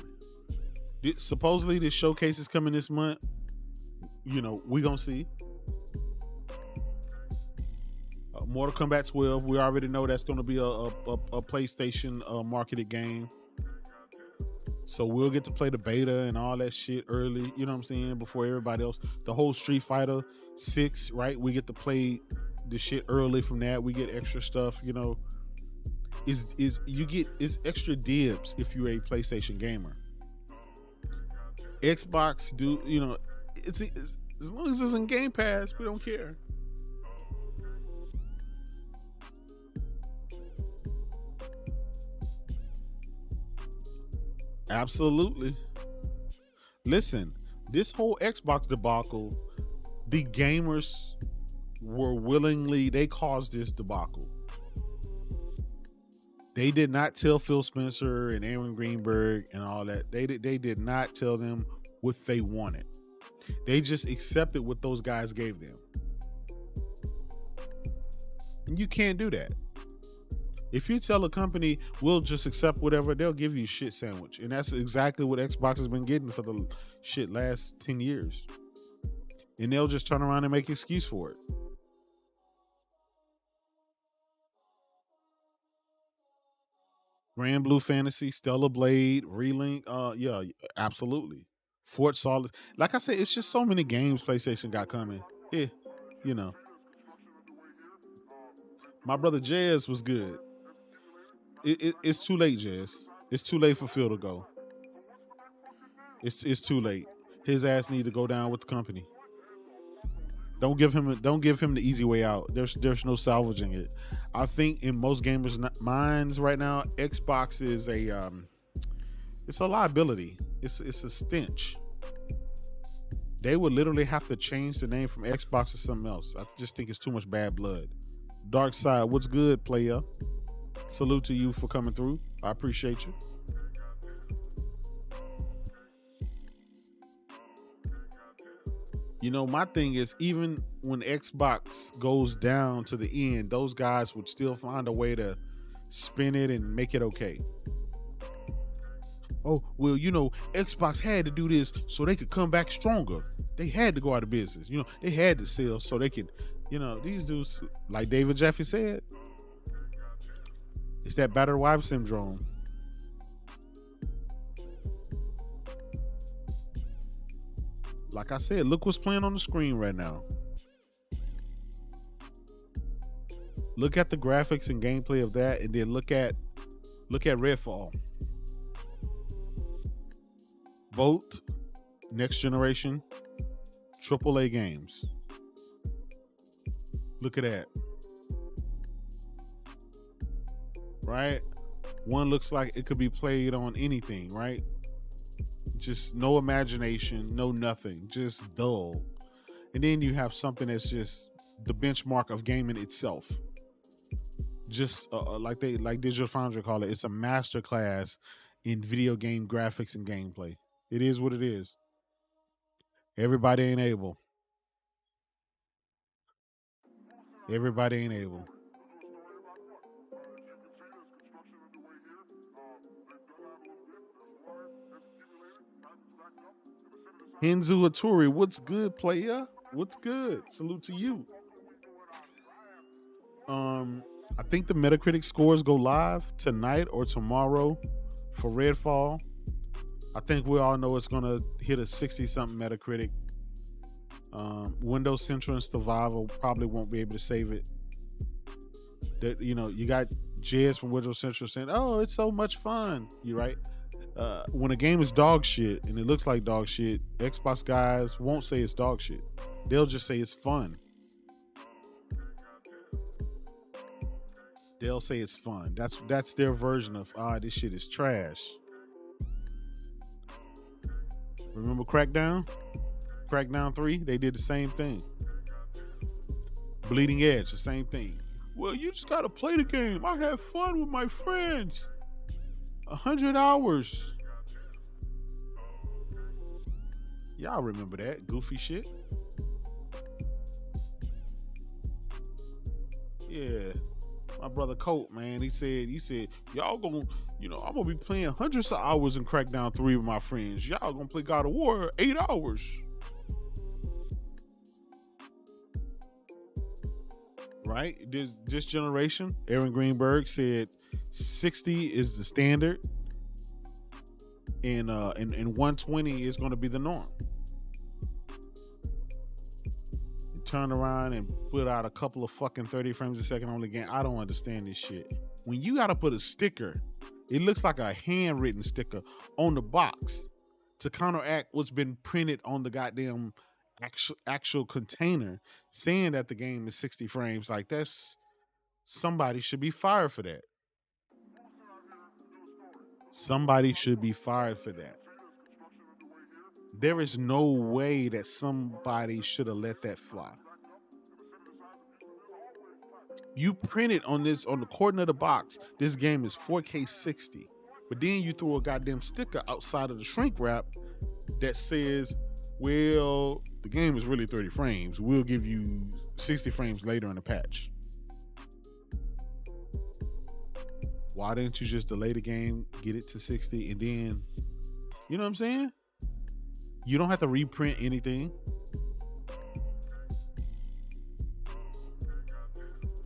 supposedly this showcase is coming this month. We gonna see. Mortal Kombat 12. We already know that's gonna be a PlayStation marketed game. So we'll get to play the beta and all that shit early. You know what I'm saying? Before everybody else. The whole Street Fighter 6, right? We get to play the shit early from that. We get extra stuff. It's extra dibs if you're a PlayStation gamer. Xbox it's as long as it's in Game Pass, we don't care. Absolutely. Listen, this whole Xbox debacle, the gamers they caused this debacle. They did not tell Phil Spencer and Aaron Greenberg and all that. They did not tell them what they wanted. They just accepted what those guys gave them. And you can't do that. If you tell a company, we'll just accept whatever, they'll give you a shit sandwich. And that's exactly what Xbox has been getting for the shit last 10 years. And they'll just turn around and make an excuse for it. Grand Blue Fantasy, Stellar Blade, Relink, yeah, absolutely. Fort Solid. Like I said, it's just so many games PlayStation got coming. Yeah, My brother Jazz was good. It's too late, Jazz. It's too late for Phil to go. It's too late. His ass need to go down with the company. Don't give him the easy way out. There's no salvaging it. I think in most gamers' minds right now, Xbox is It's a liability. It's a stench. They would literally have to change the name from Xbox to something else. I just think it's too much bad blood. Dark Side, what's good, player? Salute to you for coming through. I appreciate you. You know, my thing is, even when Xbox goes down to the end, those guys would still find a way to spin it and make it okay. Oh, well, you know, Xbox had to do this so they could come back stronger. They had to go out of business. You know, they had to sell so they could, you know, these dudes, like David Jeffy said, it's that battered wife syndrome. Like I said, look what's playing on the screen right now. Look at the graphics and gameplay of that, and then look at Redfall. Both next generation AAA games. Look at that. Right? One looks like it could be played on anything, right? Just no imagination, no nothing, just dull. And then you have something that's just the benchmark of gaming itself. Just like Digital Foundry call it, it's a masterclass in video game graphics and gameplay. It is what it is. Everybody ain't able. Everybody ain't able. Hinzu Aturi, what's good, player? What's good? Salute to you. I think the Metacritic scores go live tonight or tomorrow for Redfall. I think we all know it's gonna hit a 60-something Metacritic. Windows Central and Survival probably won't be able to save it. That, you know, you got Jez from Windows Central saying, "Oh, it's so much fun." You're right. When a game is dog shit and it looks like dog shit, Xbox guys won't say it's dog shit. They'll just say it's fun. They'll say it's fun. That's their version of this shit is trash. Remember Crackdown? Crackdown 3? They did the same thing. Bleeding Edge, the same thing. Well, you just gotta play the game. I have fun with my friends. 100 hours. Y'all remember that goofy shit? Yeah. My brother Colt, man, he said, y'all gonna, you know, I'm gonna be playing hundreds of hours in Crackdown 3 with my friends. Y'all gonna play God of War 8 hours. Right? This generation, Aaron Greenberg said 60 is the standard, and 120 is gonna be the norm. Turn around and put out a couple of fucking 30 frames a second on the game. I don't understand this shit. When you gotta put a sticker, it looks like a handwritten sticker on the box to counteract what's been printed on the goddamn actual container saying that the game is 60 frames. Like, that's, somebody should be fired for that. Somebody should be fired for that. There is no way that somebody should have let that fly. You printed on the corner of the box, this game is 4K 60, but then you throw a goddamn sticker outside of the shrink wrap that says, well, the game is really 30 frames. We'll give you 60 frames later in the patch. Why didn't you just delay the game, get it to 60, and then, you know what I'm saying? You don't have to reprint anything.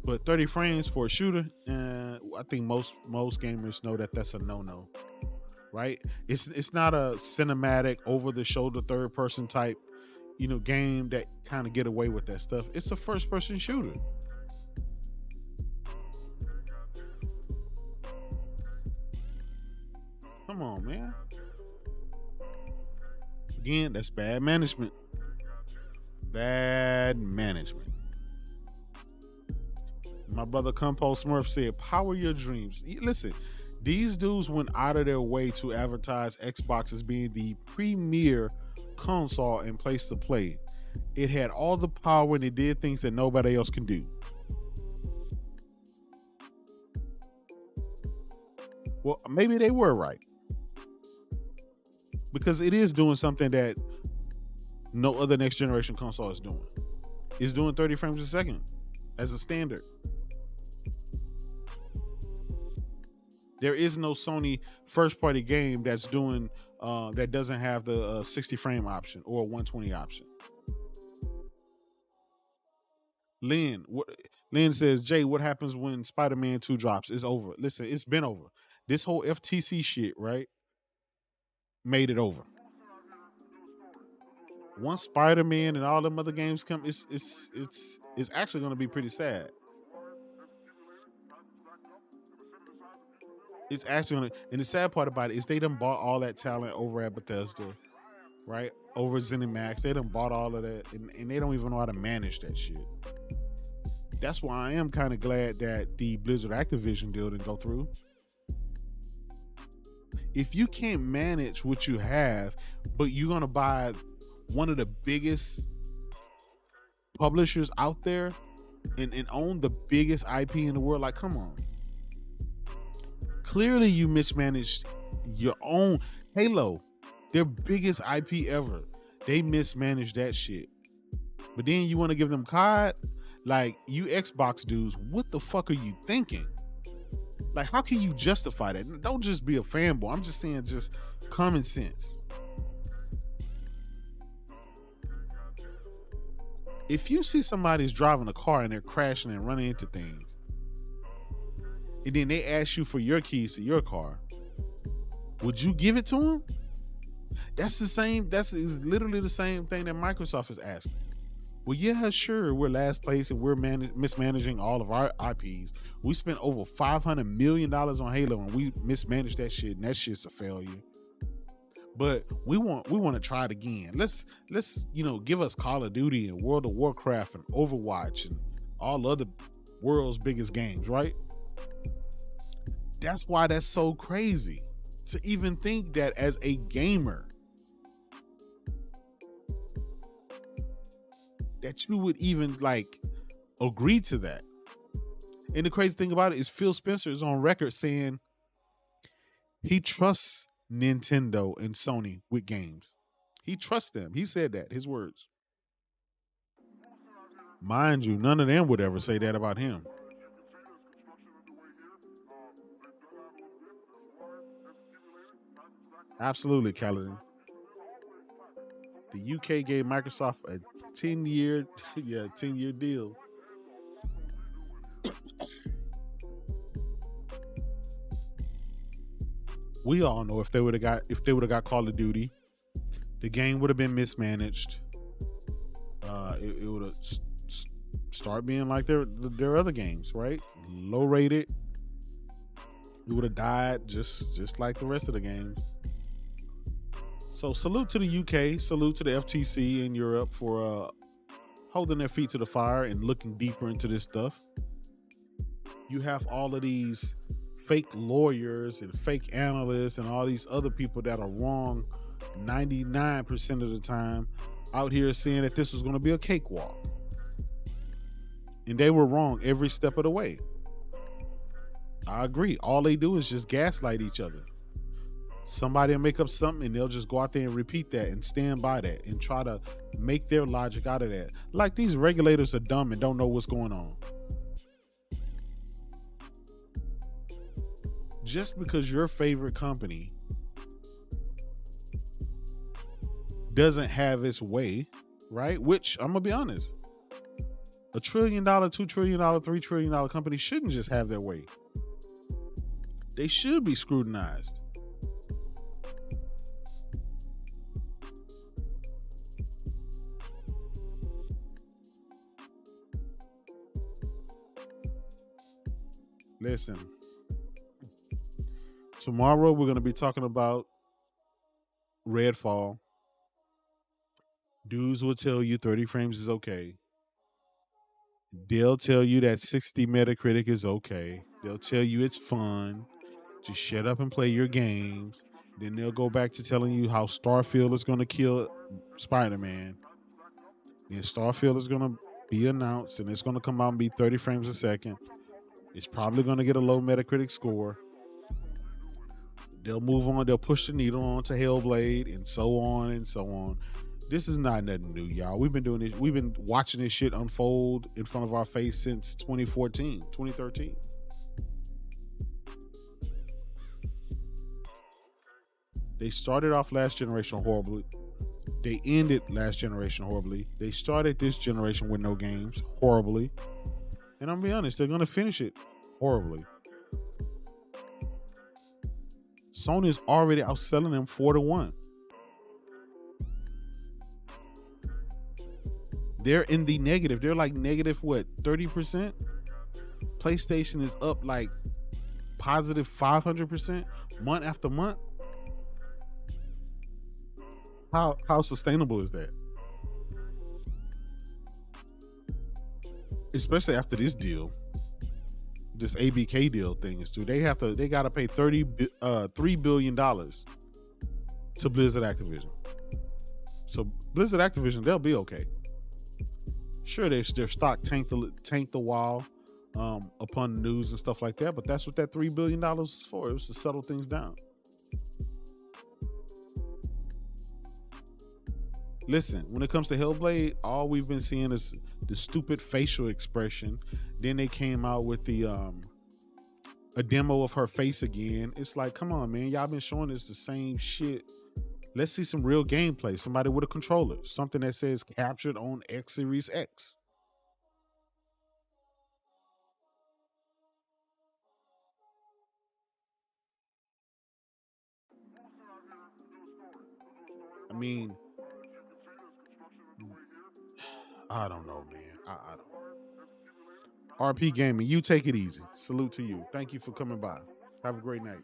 But 30 frames for a shooter, I think most gamers know that that's a no-no, right? It's not a cinematic, over-the-shoulder, third-person type, you know, game that kind of get away with that stuff. It's a first-person shooter. Come on, man. Again, that's bad management. Bad management. My brother Compo Smurf said, power your dreams. Listen, These dudes went out of their way to advertise Xbox as being the premier console and place to play. It had all the power and it did things that nobody else can do. Well, maybe they were right, because it is doing something that no other next generation console is doing. It's doing 30 frames a second as a standard. There is no Sony first party game that's doing that doesn't have the 60 frame option or 120 option. Lynn says, Jay, what happens when Spider-Man 2 drops? It's over. Listen, it's been over. This whole FTC shit, right, made it over. Once Spider-Man and all them other games come, it's actually going to be pretty sad. It's actually going to, and the sad part about it is they done bought all that talent over at Bethesda, right? Over ZeniMax. They done bought all of that, and they don't even know how to manage that shit. That's why I am kind of glad that the Blizzard Activision deal didn't go through. If you can't manage what you have, but you're going to buy one of the biggest publishers out there and own the biggest IP in the world, like, come on. Clearly you mismanaged your own Halo, their biggest IP ever. They mismanaged that shit. But then you want to give them COD? Like, you Xbox dudes, what the fuck are you thinking? Like, how can you justify that? Don't just be a fanboy. I'm just saying, just common sense. If you see somebody's driving a car and they're crashing and running into things, and then they ask you for your keys to your car, would you give it to them? That's the same. Is literally the same thing that Microsoft is asking. Well, yeah, sure, we're last place and we're mismanaging all of our IPs. We spent over $500 million on Halo and we mismanaged that shit, and that shit's a failure. But we want to try it again. Let's give us Call of Duty and World of Warcraft and Overwatch and all other world's biggest games, right? That's why that's so crazy to even think that as a gamer that you would even like agree to that. And the crazy thing about it is Phil Spencer is on record saying he trusts Nintendo and Sony with games. He trusts them. He said that, his words. Mind you, none of them would ever say that about him. Absolutely, Kaladin. The UK gave Microsoft a 10-year deal. We all know if they would have got Call of Duty, the game would have been mismanaged. It would have start being like their other games, right? Low rated. It would have died just like the rest of the games. So salute to the UK, salute to the FTC in Europe for holding their feet to the fire and looking deeper into this stuff. You have all of these fake lawyers and fake analysts and all these other people that are wrong 99% of the time out here saying that this was going to be a cakewalk. And they were wrong every step of the way. I agree. All they do is just gaslight each other. Somebody will make up something and they'll just go out there and repeat that and stand by that and try to make their logic out of that. Like these regulators are dumb and don't know what's going on. Just because your favorite company doesn't have its way, right? Which, I'm gonna be honest, $1 trillion, $2 trillion, $3 trillion company shouldn't just have their way. They should be scrutinized. Listen, tomorrow we're going to be talking about Redfall. Dudes will tell you 30 frames is okay. They'll tell you that 60 Metacritic is okay. They'll tell you it's fun. Just shut up and play your games. Then they'll go back to telling you how Starfield is going to kill Spider-Man. Then Starfield is going to be announced, and it's going to come out and be 30 frames a second. It's probably going to get a low Metacritic score. They'll move on. They'll push the needle on to Hellblade, and so on and so on. This is not nothing new, y'all. We've been doing this. We've been watching this shit unfold in front of our face since 2014, 2013. They started off last generation horribly. They ended last generation horribly. They started this generation with no games horribly. And I'm gonna be honest, they're gonna finish it horribly. Sony's already outselling them 4-1. They're in the negative. They're like negative what, 30%? PlayStation is up like positive 500% month after month. How sustainable is that? Especially after this deal, this ABK deal thing is too. They gotta pay $3 billion to Blizzard Activision. So Blizzard Activision, they'll be okay. Sure, their stock tanked a while upon news and stuff like that, but that's what that $3 billion was for. It was to settle things down. Listen, when it comes to Hellblade, all we've been seeing is the stupid facial expression. Then they came out with a demo of her face again. It's like, come on, man. Y'all been showing us the same shit. Let's see some real gameplay. Somebody with a controller. Something that says captured on X Series X. I mean, I don't know, man. I don't. RP Gaming, you take it easy. Salute to you. Thank you for coming by. Have a great night.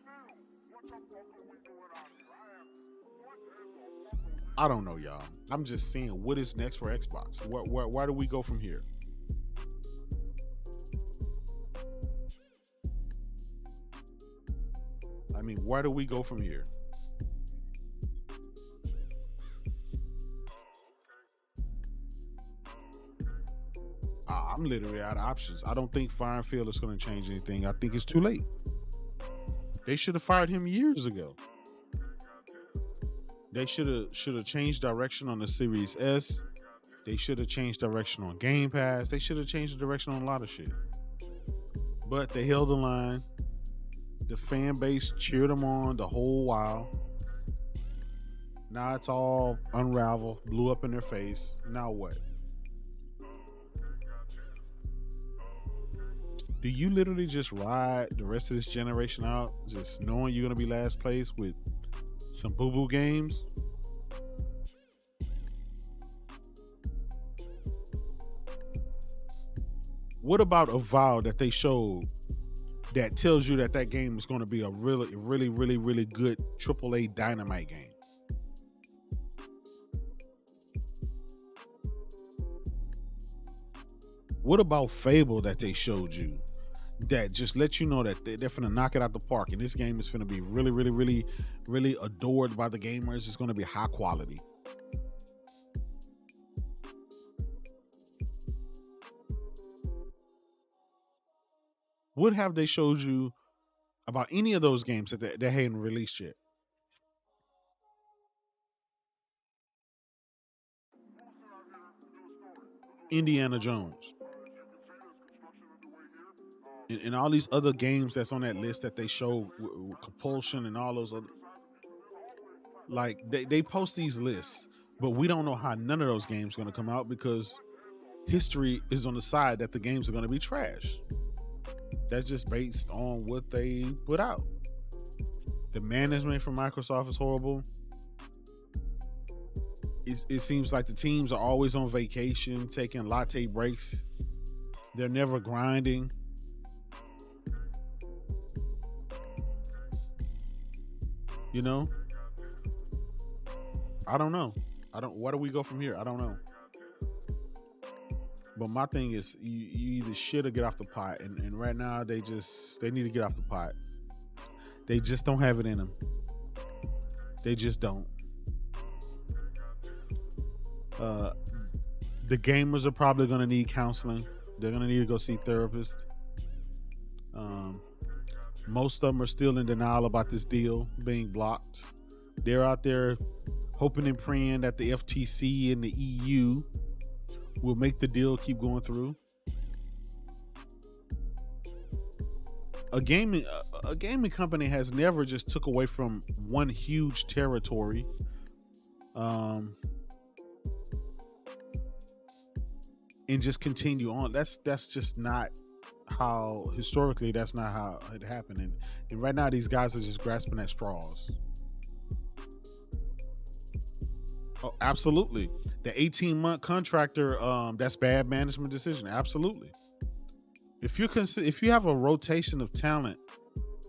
I don't know, y'all. I'm just seeing what is next for Xbox. Where do we go from here? I mean, where do we go from here? I'm literally out of options. I don't think Fire and Field is going to change anything. I think it's too late. They should have fired him years ago. They should have changed direction on the Series S. They should have changed direction on Game Pass. They should have changed the direction on a lot of shit. But they held the line. The fan base cheered them on the whole while. Now it's all unraveled, blew up in their face. Now what? Do you literally just ride the rest of this generation out just knowing you're going to be last place with some boo-boo games? What about Avowed that they showed that tells you that game is going to be a really, really, really, really good AAA Dynamite game? What about Fable that they showed you that just let you know that they're finna knock it out the park and this game is finna be really, really, really, really adored by the gamers? It's gonna be high quality. What have they showed you about any of those games that they hadn't released yet? Indiana Jones. And all these other games that's on that list that they show, Compulsion and all those other, like they post these lists, but we don't know how none of those games are going to come out because history is on the side that the games are going to be trash. That's just based on what they put out. The management from Microsoft is horrible. It seems like the teams are always on vacation, taking latte breaks. They're never grinding. You know? I don't know. Where do we go from here? I don't know. But my thing is, you either shit or get off the pot. And right now, they need to get off the pot. They just don't have it in them. They just don't. The gamers are probably going to need counseling. They're going to need to go see therapists. Most of them are still in denial about this deal being blocked. They're out there hoping and praying that the FTC and the EU will make the deal keep going through. A gaming company has never just took away from one huge territory. And just continue on. That's just not how, historically, that's not how it happened. And right now these guys are just grasping at straws. Oh, absolutely. The 18-month contractor, that's bad management decision. Absolutely. If you have a rotation of talent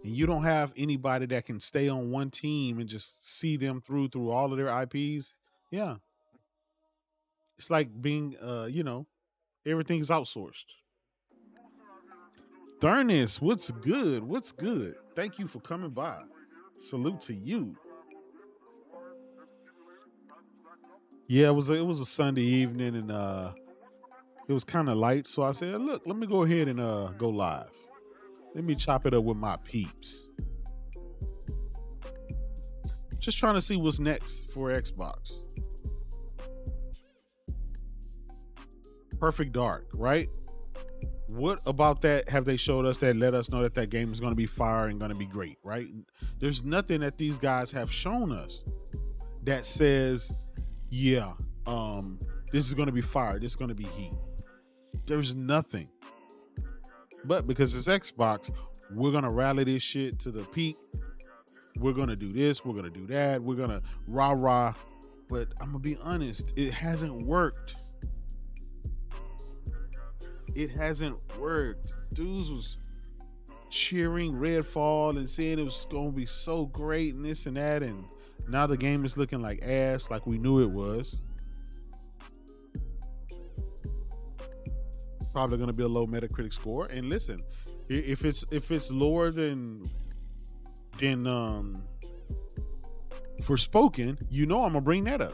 and you don't have anybody that can stay on one team and just see them through all of their IPs, yeah. It's like being, everything's outsourced. Thurnis, what's good? What's good? Thank you for coming by. Salute to you. Yeah, it was a Sunday evening, and it was kind of light, so I said, look, let me go ahead and go live. Let me chop it up with my peeps. Just trying to see what's next for Xbox. Perfect Dark, right? What about that have they showed us that let us know that game is going to be fire and going to be great, right? There's nothing that these guys have shown us that says, yeah, this is going to be fire, this is going to be heat. There's nothing. But because it's Xbox, we're going to rally this shit to the peak. We're going to do this, we're going to do that, we're going to rah-rah. But I'm going to be honest, it hasn't worked. It hasn't worked. Dudes was cheering Redfall and saying it was going to be so great and this and that, and now the game is looking like ass, like we knew it was. Probably going to be a low Metacritic score. And listen, if it's lower than Forspoken, I'm gonna bring that up.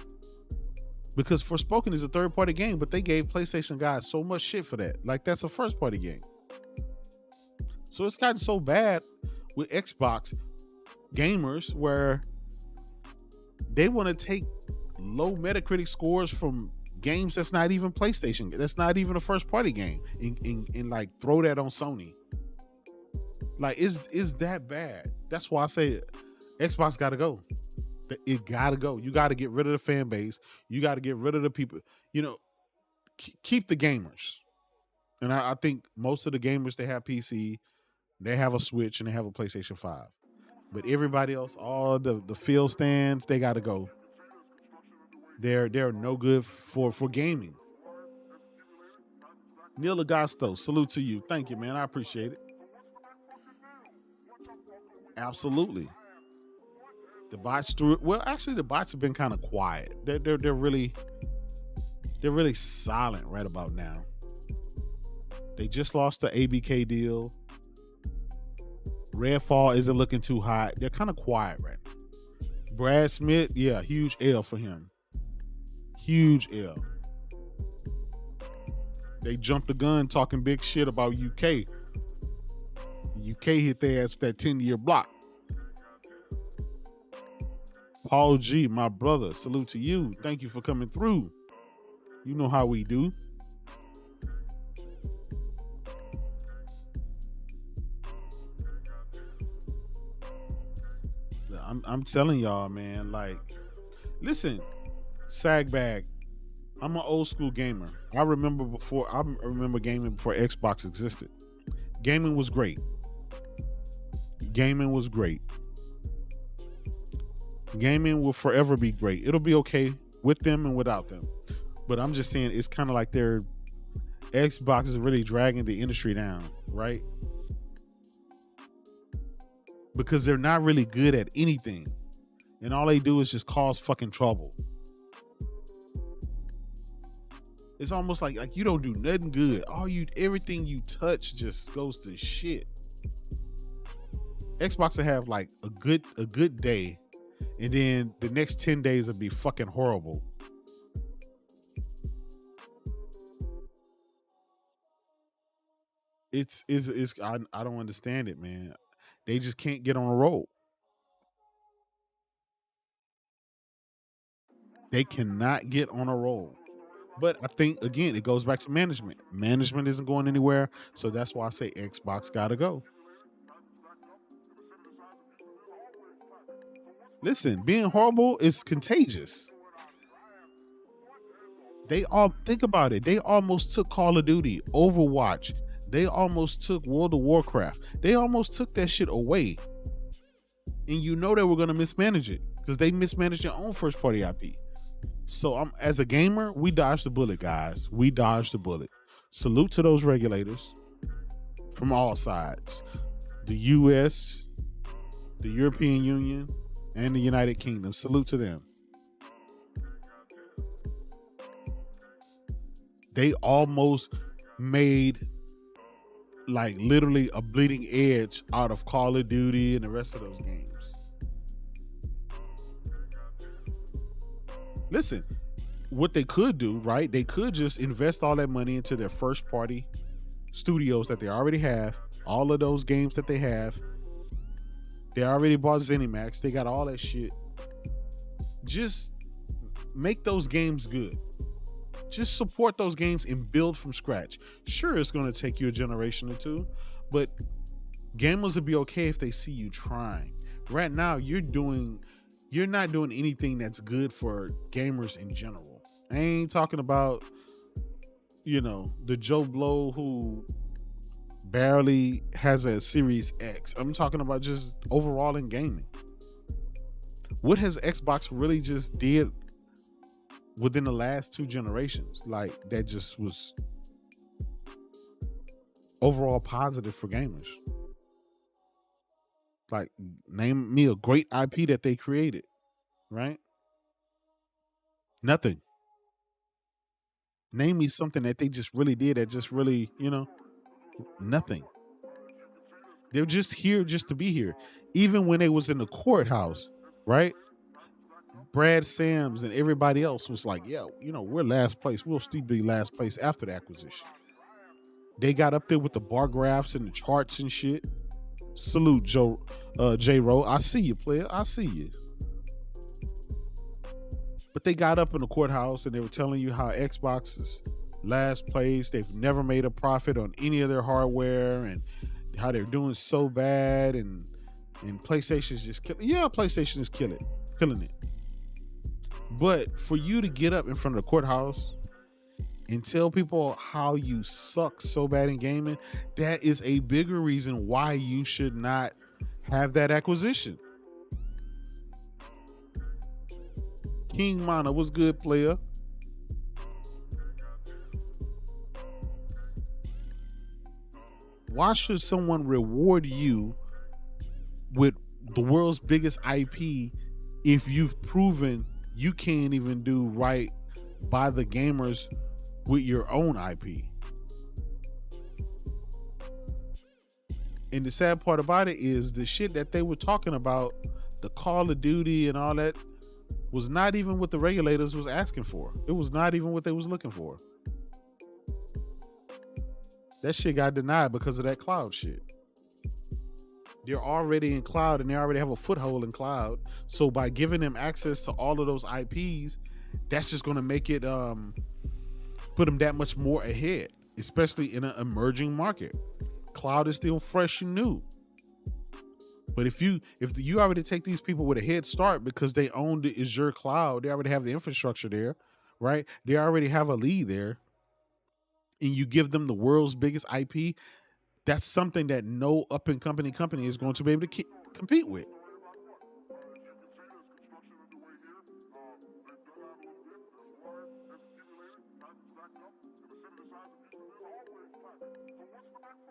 Because Forspoken is a third-party game, but they gave PlayStation guys so much shit for that. Like, that's a first-party game. So it's gotten so bad with Xbox gamers where they want to take low Metacritic scores from games that's not even PlayStation, that's not even a first-party game, and like throw that on Sony. Like, is that bad? That's why I say Xbox got to go. It gotta go. You gotta get rid of the fan base. You gotta get rid of the people. Keep the gamers. And I think most of the gamers, they have PC, they have a Switch, and they have a PlayStation 5. But everybody else, all the field stands, they gotta go. They're no good for gaming. Neil Agosto, salute to you. Thank you, man. I appreciate it. Absolutely. The bots threw it. Well, actually, the bots have been kind of quiet. They're really silent right about now. They just lost the ABK deal. Redfall isn't looking too hot. They're kind of quiet right now. Brad Smith, yeah, huge L for him. Huge L. They jumped the gun talking big shit about UK. UK hit their ass with that 10-year block. Paul G, my brother, salute to you. Thank you for coming through. You know how we do. I'm telling y'all, man, like, listen, Sagbag, I'm an old school gamer. I remember gaming before Xbox existed. Gaming was great. Gaming was great. Gaming will forever be great. It'll be okay with them and without them. But I'm just saying, it's kind of like Xbox is really dragging the industry down, right? Because they're not really good at anything. And all they do is just cause fucking trouble. It's almost like you don't do nothing good. Everything you touch just goes to shit. Xbox will have like a good day, and then the next 10 days will be fucking horrible. It's I don't understand it, man. They just can't get on a roll. They cannot get on a roll. But I think again, it goes back to management. Management isn't going anywhere, so that's why I say Xbox gotta go. Listen, being horrible is contagious. They all think about it. They almost took Call of Duty, Overwatch. They almost took World of Warcraft. They almost took that shit away. And you know they were gonna mismanage it because they mismanaged their own first party IP. So I'm as a gamer, we dodged the bullet, guys. We dodged the bullet. Salute to those regulators from all sides. The US, the European Union, and the United Kingdom. Salute to them. They almost made like literally a bleeding edge out of Call of Duty and the rest of those games. Listen, what they could do, right? They could just invest all that money into their first party studios that they already have, all of those games that they have. They already bought ZeniMax. They got all that shit. Just make those games good. Just support those games and build from scratch. Sure, it's going to take you a generation or two, but gamers will be okay if they see you trying. Right now, you're not doing anything that's good for gamers in general. I ain't talking about, the Joe Blow who barely has a Series X. I'm talking about just overall in gaming. What has Xbox really just did within the last 2 generations? Like, that just was overall positive for gamers. Like, name me a great IP that they created, right? Nothing. Name me something that they just really did that just really, nothing. They're just here just to be here. Even when they was in the courthouse, right? Brad Sams and everybody else was like, yeah, we're last place. We'll still be last place after the acquisition. They got up there with the bar graphs and the charts and shit. Salute, J-Ro. I see you, player. I see you. But they got up in the courthouse and they were telling you how Xbox is last place. They've never made a profit on any of their hardware and how they're doing so bad. And PlayStation's just killing. Yeah, PlayStation is killing it. But for you to get up in front of the courthouse and tell people how you suck so bad in gaming, that is a bigger reason why you should not have that acquisition. King Mana, what's good, player? Why should someone reward you with the world's biggest IP if you've proven you can't even do right by the gamers with your own IP? And the sad part about it is the shit that they were talking about, the Call of Duty and all that, was not even what the regulators was asking for. It was not even what they was looking for. That shit got denied because of that cloud shit. They're already in cloud and they already have a foothold in cloud. So by giving them access to all of those IPs, that's just going to make it put them that much more ahead, especially in an emerging market. Cloud is still fresh and new. But if you already take these people with a head start because they own the Azure cloud, they already have the infrastructure there, right? They already have a lead there, and you give them the world's biggest IP, that's something that no up-and-coming company is going to be able to compete with.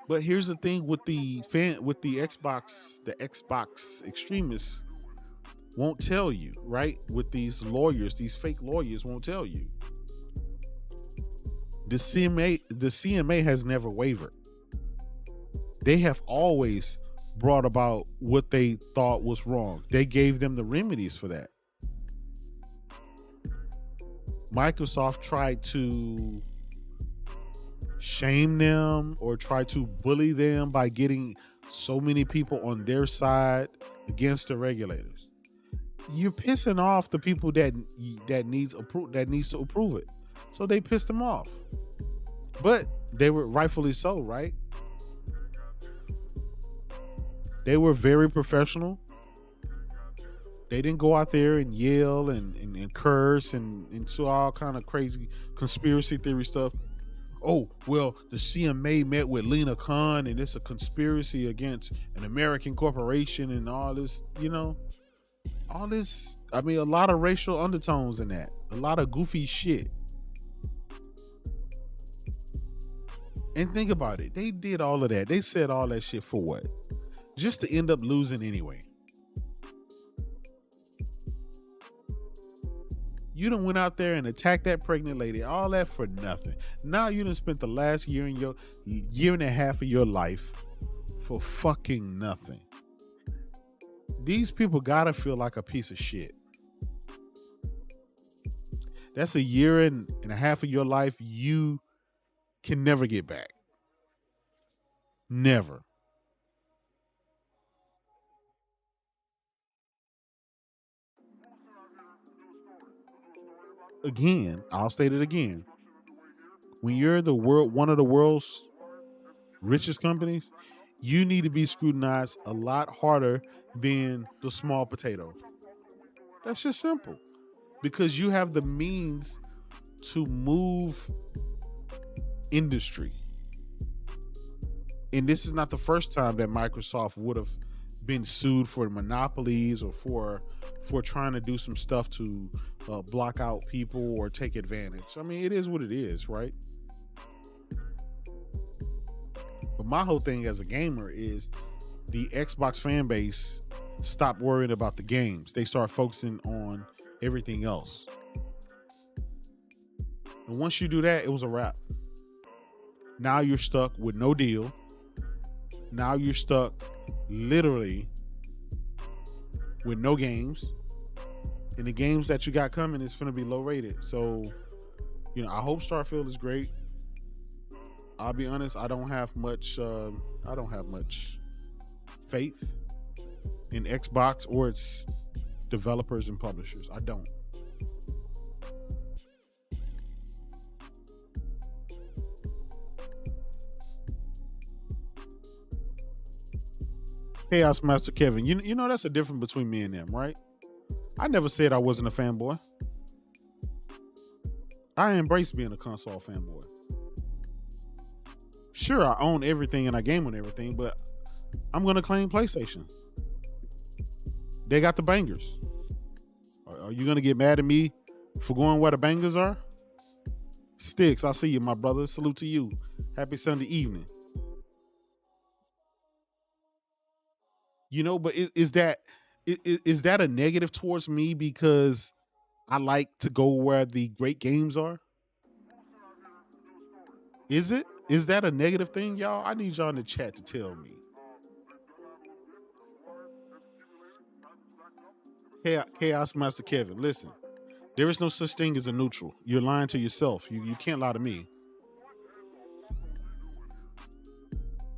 But here's the thing with the Xbox extremists won't tell you, right? With these lawyers, these fake lawyers won't tell you. The CMA has never wavered. They have always brought about what they thought was wrong. They gave them the remedies for that. Microsoft tried to shame them or try to bully them by getting so many people on their side against the regulators. You're pissing off the people that needs to approve it. So they pissed them off. But they were rightfully so, right? They were very professional. They didn't go out there and yell and curse and do all kind of crazy conspiracy theory stuff. Oh, well, the CMA met with Lena Khan and it's a conspiracy against an American corporation and all this, all this. I mean, a lot of racial undertones in that. A lot of goofy shit. And think about it. They did all of that. They said all that shit for what? Just to end up losing anyway. You done went out there and attacked that pregnant lady, all that for nothing. Now you done spent the last year and a half of your life for fucking nothing. These people gotta feel like a piece of shit. That's a year and a half of your life you can never get back. Never. Again, I'll state it again. When you're one of the world's richest companies, you need to be scrutinized a lot harder than the small potato. That's just simple. Because you have the means to move industry. And this is not the first time that Microsoft would have been sued for monopolies or for trying to do some stuff to block out people or take advantage. I mean, it is what it is, right? But my whole thing as a gamer is the Xbox fan base stopped worrying about the games. They start focusing on everything else. And once you do that, it was a wrap. Now you're stuck with no deal. Now you're stuck literally with no games. And the games that you got coming is going to be low rated. So, I hope Starfield is great. I'll be honest, I don't have much faith in Xbox or its developers and publishers. I don't. Chaos Master Kevin, you know that's a difference between me and them, right? I never said I wasn't a fanboy. I embrace being a console fanboy. Sure, I own everything and I game on everything, but I'm going to claim PlayStation. They got the bangers. Are you going to get mad at me for going where the bangers are? Sticks, I see you, my brother. Salute to you. Happy Sunday evening. But is that a negative towards me because I like to go where the great games are? Is it? Is that a negative thing, y'all? I need y'all in the chat to tell me. Chaos Master Kevin, listen. There is no such thing as a neutral. You're lying to yourself. You can't lie to me.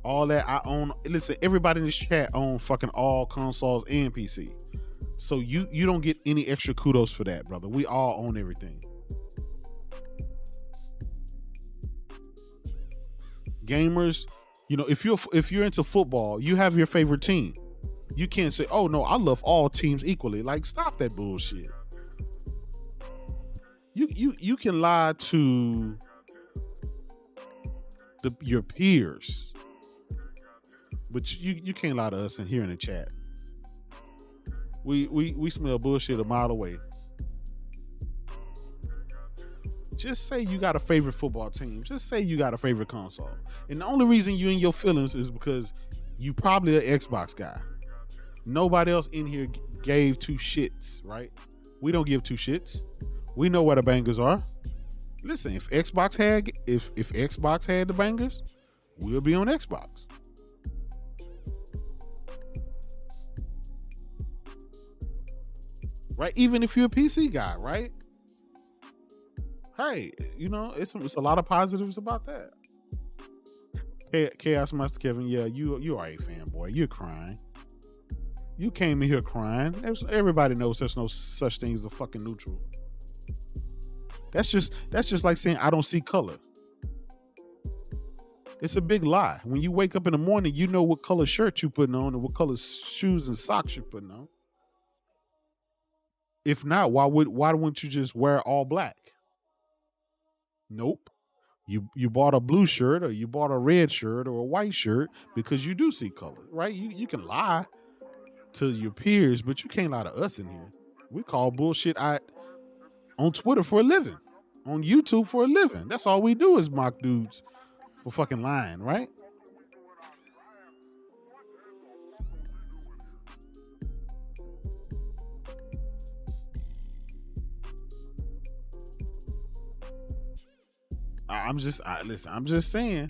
All that I own. Listen, everybody in this chat own fucking all consoles and PC. So you don't get any extra kudos for that, brother. We all own everything. Gamers, if you're into football, you have your favorite team. You can't say, "Oh no, I love all teams equally." Like, stop that bullshit. You can lie to your peers, but you can't lie to us in here in the chat. We smell bullshit a mile away. Just say you got a favorite football team. Just say you got a favorite console. And the only reason you in your feelings is because you probably an Xbox guy. Nobody else in here gave two shits, right? We don't give two shits. We know where the bangers are. Listen, if Xbox had the bangers, we'll be on Xbox. right? Even if you're a PC guy, right? Hey, it's a lot of positives about that. Chaos Master Kevin, yeah, you are a fanboy. You're crying. You came in here crying. Everybody knows there's no such thing as a fucking neutral. That's just like saying I don't see color. It's a big lie. When you wake up in the morning, you know what color shirt you're putting on and what color shoes and socks you're putting on. If not, why wouldn't you just wear all black? Nope. You bought a blue shirt or you bought a red shirt or a white shirt because you do see color, right? You can lie to your peers, but you can't lie to us in here. We call bullshit out on Twitter for a living, on YouTube for a living. That's all we do is mock dudes for fucking lying, right? I'm just saying,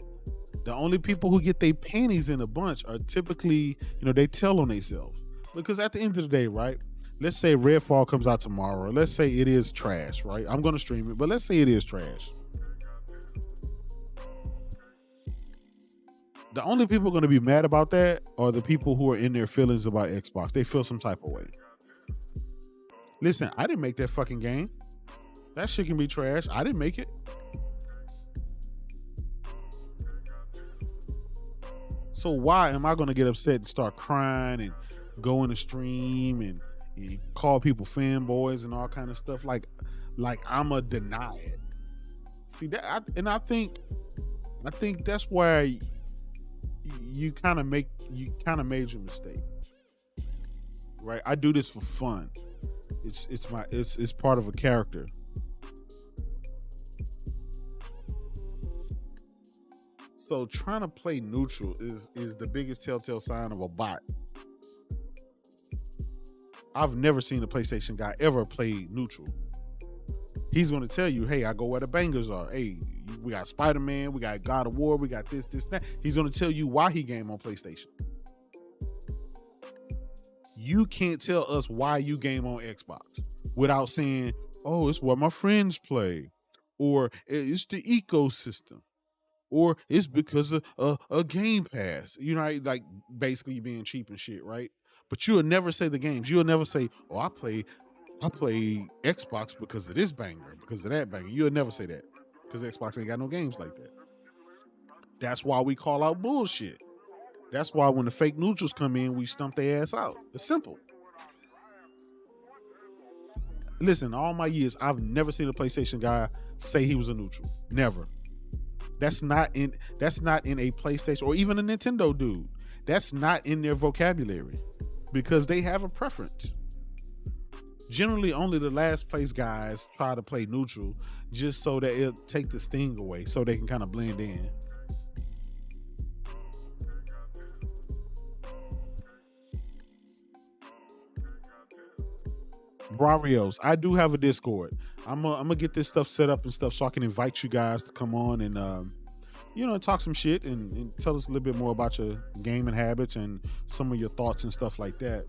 the only people who get their panties in a bunch are typically, they tell on themselves. Because at the end of the day, right? Let's say Redfall comes out tomorrow. Let's say it is trash, right? I'm going to stream it, but let's say it is trash. The only people going to be mad about that are the people who are in their feelings about Xbox. They feel some type of way. Listen, I didn't make that fucking game. That shit can be trash. I didn't make it. So why am I going to get upset and start crying and go in the stream and call people fanboys and all kind of stuff like I'm a deny it? See that, I think that's where you kind of made your mistake, right? I do this for fun. It's part of a character. So trying to play neutral is the biggest telltale sign of a bot. I've never seen a PlayStation guy ever play neutral. He's going to tell you, hey, I go where the bangers are. Hey, we got Spider-Man, we got God of War, we got this, that. He's going to tell you why he game on PlayStation. You can't tell us why you game on Xbox without saying, oh, it's what my friends play, or it's the ecosystem, or it's because of a Game Pass. Like basically being cheap and shit, right? But you'll never say the games. You'll never say, oh, I play Xbox because of this banger, because of that banger. You'll never say that because Xbox ain't got no games like that. That's why we call out bullshit. That's why when the fake neutrals come in, we stump their ass out. It's simple. Listen, all my years, I've never seen a PlayStation guy say he was a neutral. Never. That's not in a PlayStation or even a Nintendo dude. That's not in their vocabulary because they have a preference. Generally, only the last place guys try to play neutral just so that it'll take the sting away so they can kind of blend in. Barrios, I do have a Discord. I'm gonna get this stuff set up and stuff so I can invite you guys to come on and talk some shit and tell us a little bit more about your gaming habits and some of your thoughts and stuff like that.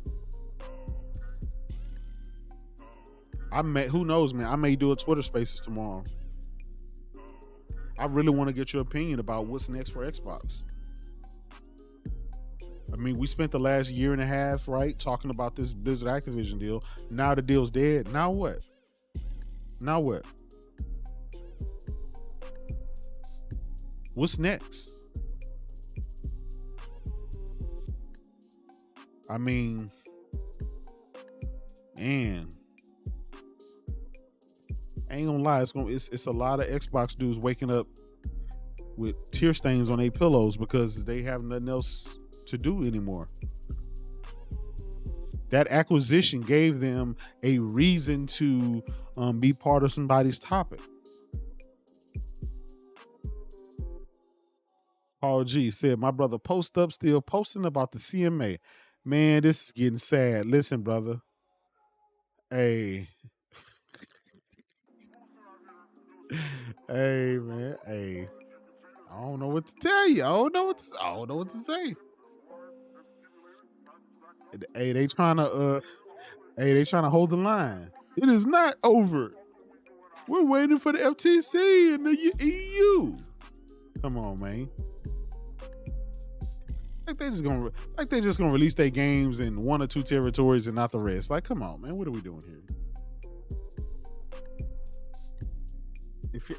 Who knows, man? I may do a Twitter Spaces tomorrow. I really want to get your opinion about what's next for Xbox. I mean, we spent the last year and a half, right, talking about this Blizzard Activision deal. Now the deal's dead. Now what? What's next? I mean, man, I ain't gonna lie. It's a lot of Xbox dudes waking up with tear stains on their pillows because they have nothing else to do anymore. That acquisition gave them a reason to be part of somebody's topic. Paul G said, my brother Post Up still posting about the CMA. Man, this is getting sad. Listen, brother. Hey. Hey, man. Hey. I don't know what to tell you. I don't know what to say. Hey, they trying to Hey, they trying to hold the line. It is not over. We're waiting for the FTC and the EU. Come on, man. Like they're just gonna release their games in 1 or 2 territories and not the rest. Like, come on, man. What are we doing here?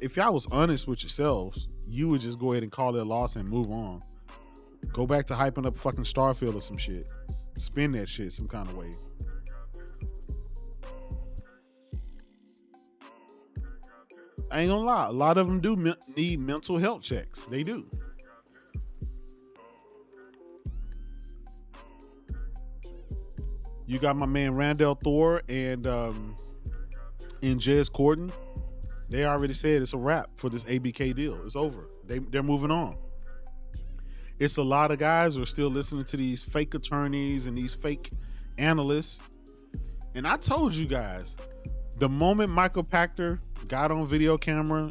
If y'all was honest with yourselves, you would just go ahead and call it a loss and move on. Go back to hyping up fucking Starfield or some shit. Spin that shit some kind of way. I ain't gonna lie. A lot of them do need mental health checks. They do. You got my man Randall Thor and Jez Corden. They already said it's a wrap for this ABK deal. It's over. They're moving on. It's a lot of guys who are still listening to these fake attorneys and these fake analysts. And I told you guys, the moment Michael Pachter got on video camera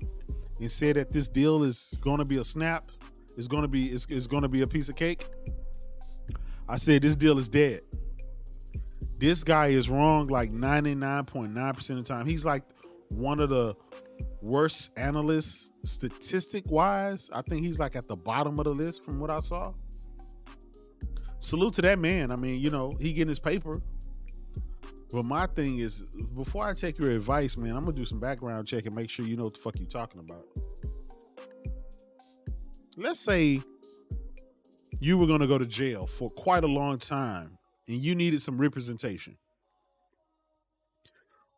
and said that this deal is going to be a snap, it's going to be a piece of cake, I said this deal is dead. This guy is wrong like 99.9% of the time. He's like one of the worst analysts statistic wise. I think he's like at the bottom of the list from what I saw. Salute to that man. I mean, you know, he getting his paper. But my thing is, before I take your advice, man, I'm gonna do some background check and make sure you know what the fuck you're talking about. Let's say you were gonna go to jail for quite a long time and you needed some representation.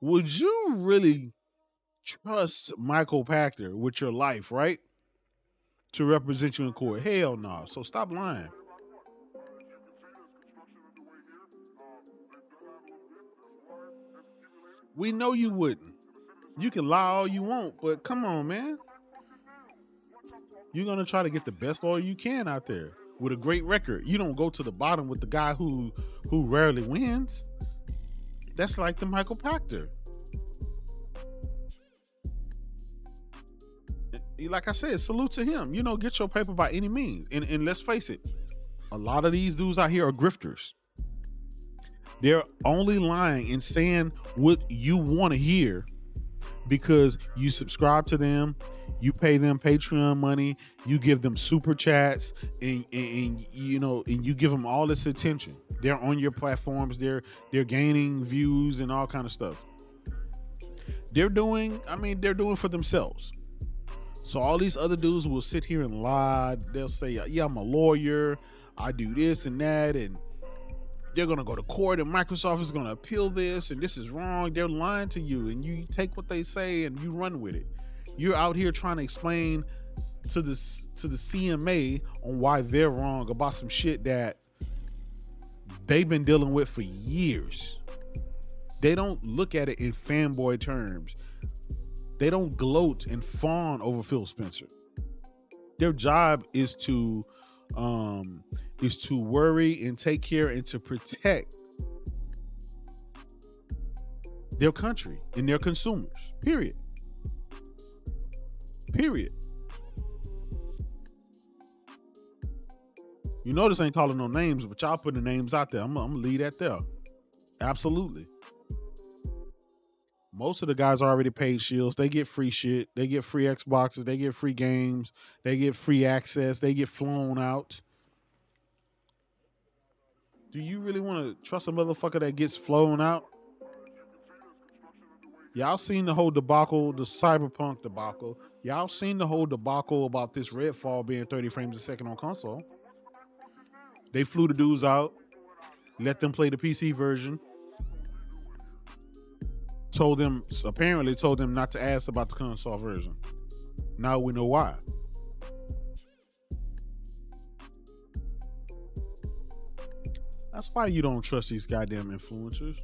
Would you really trust Michael Pachter with your life, right? To represent you in court? Hell no. So stop lying. We know you wouldn't. You can lie all you want, but come on, man. You're going to try to get the best lawyer you can out there with a great record. You don't go to the bottom with the guy who rarely wins. That's like the Michael Pachter. Like I said, salute to him. You know, get your paper by any means. And let's face it, a lot of these dudes out here are grifters. They're only lying and saying what you want to hear because you subscribe to them, you pay them Patreon money, you give them super chats, and you know, and you give them all this attention. They're on your platforms, they're gaining views and all kind of stuff. They're doing for themselves. So all these other dudes will sit here and lie. They'll say, yeah, I'm a lawyer, I do this and that, and they're going to go to court and Microsoft is going to appeal this and this is wrong. They're lying to you and you take what they say and you run with it. You're out here trying to explain to the CMA on why they're wrong about some shit that they've been dealing with for years. They don't look at it in fanboy terms. They don't gloat and fawn over Phil Spencer. Their job is to worry and take care and to protect their country and their consumers. Period. You know this ain't calling no names, but y'all putting the names out there. I'm gonna leave that there. Absolutely. Most of the guys are already paid shields. They get free shit. They get free Xboxes. They get free games. They get free access. They get flown out. Do you really want to trust a motherfucker that gets flown out? Y'all seen the whole debacle, the Cyberpunk debacle. Y'all seen the whole debacle about this Redfall being 30 frames a second on console. They flew the dudes out, let them play the PC version. Apparently told them not to ask about the console version. Now we know why. That's why you don't trust these goddamn influencers.